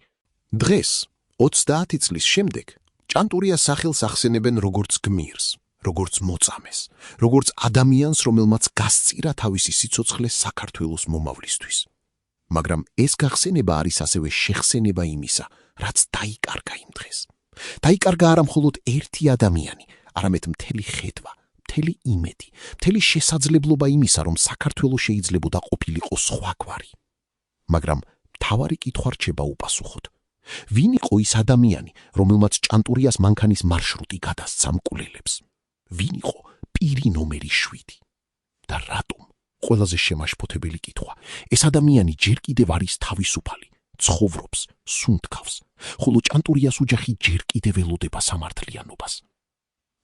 დღეს, 30 წლის შემდეგ, ჭანტურიას სახელს ახსენებენ როგორც გმირს, როგორც მოწამეს, როგორც ადამიანს, რომელმაც გასწირა თავისი სიცოცხლე საქართველოს მომავლისთვის. მაგრამ ეს გახსენება არის ასევე შეხსენება იმისა, რაც დაიკარგა იმ დღეს. დაიკარგა არა მხოლოდ ერთი ადამიანი, არამედ მთელი ხედვა, მთელი იმედი, მთელი შესაძლებლობა იმისა, რომ საქართველო შეიძლებოდა ყოფილიყო სხვაგვარი. მაგრამ მთავარი კითხვა რჩება უპასუხოდ. ვინ იყო ის ადამიანი, რომელმაც ჭანტურიას მანქანის მარშრუტი გადასცა მკვლელებს? ვინ იყო პირი ნომერი 7? და რატომ? ყველაზე შემაშფოთებელი კითხვა. ეს ადამიანი ჯერ კიდევ არის თავისუფალი, ცხოვრობს, სუნთქავს, ხოლო ჭანტურიას ოჯახი ჯერ კიდევ ელოდება სამართლიანობას.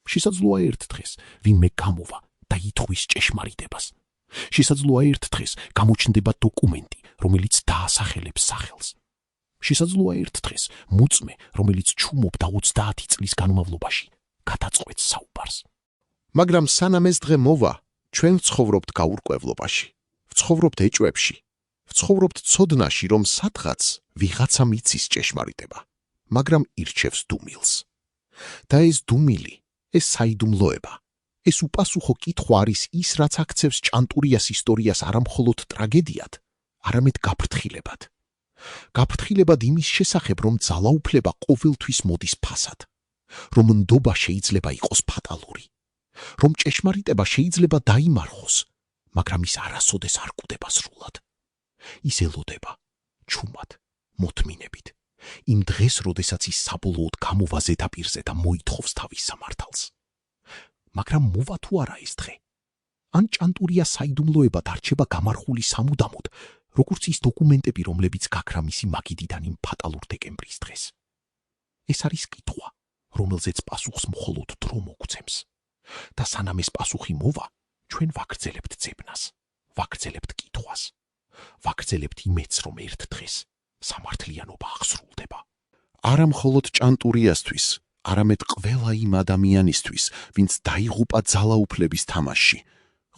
შესაძლოა ერთ დღეს ვინმე გამოვა და ითხოვის ჭეშმარიტებას. შესაძლოა ერთ დღეს გამოჩნდება დოკუმენტი, რომელიც დაასახელებს სახელს. შესაძლოა ერთ დღეს მოწმე, რომელიც ჩუმობდა 30 წლის განმავლობაში, გადაწყვეტს საუბარს. მაგრამ სანამ ეს დღე მოვა, ჩვენ ვცხოვრობთ გაურკვევლობაში, ვცხოვრობთ ეჭვებში, ვცხოვრობთ ცოდნაში, რომ სადღაც ვიღაცა მიცის ჭეშმარიტება, მაგრამ ირჩევს დუმილს. და ეს დუმილი, ეს საიდუმლოება, ეს უპასუხო კითხვა არის ის, რაც აქცევს ჭანტურიას ისტორიას არა მხოლოდ ტრაგედიად, არამედ გაფრთხილებად. გაფრთხილებად იმის შესახებ, რომ ძალაუფლება ყოველთვის მოდის ფასად, რომ ნდობა შეიძლება იყოს ფატალური, რომ ჭეშმარიტება შეიძლება დაიმარხოს, მაგრამ ის არასოდეს არ კვდება სრულად. ის ელოდება, ჩუმად, მოთმინებით, იმ დღეს, როდესაც ის საბოლოოდ გამოვა ზედაპირზე და მოითხოვს თავის სამართალს. მაგრამ მოვა თუ არა ეს დღე? ან ჭანტურიას საიდუმლოება დარჩება გამარხული სამუდამოდ, როგორც ის დოკუმენტები, რომლებიც გაქრა მისი მაგიდიდან იმ ფატალურ დეკემბრის დღეს. ეს არის კითხვა, რომელზეც პასუხს მხოლოდ დრო მოგცემს. და სანამ ეს პასუხი მოვა, ჩვენ ვაგრძელებთ ძებნას, ვაგრძელებთ კითხვას, ვაგრძელებთ იმედს, რომ ერთ დღეს სამართლიანობა აღსრულდება. არა მხოლოდ ჭანტურიასთვის, არამედ ყველა იმ ადამიანისთვის, ვინც დაიღუპა ძალაუფლების თამაშში,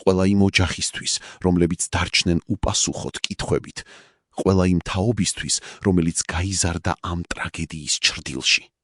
ყველა იმ ოჯახისთვის, რომლებიც დარჩნენ უპასუხოდ კითხვებით, ყველა იმ თაობისთვის, რომელიც გაიზარდა ამ ტრაგედიის ჩრდილში.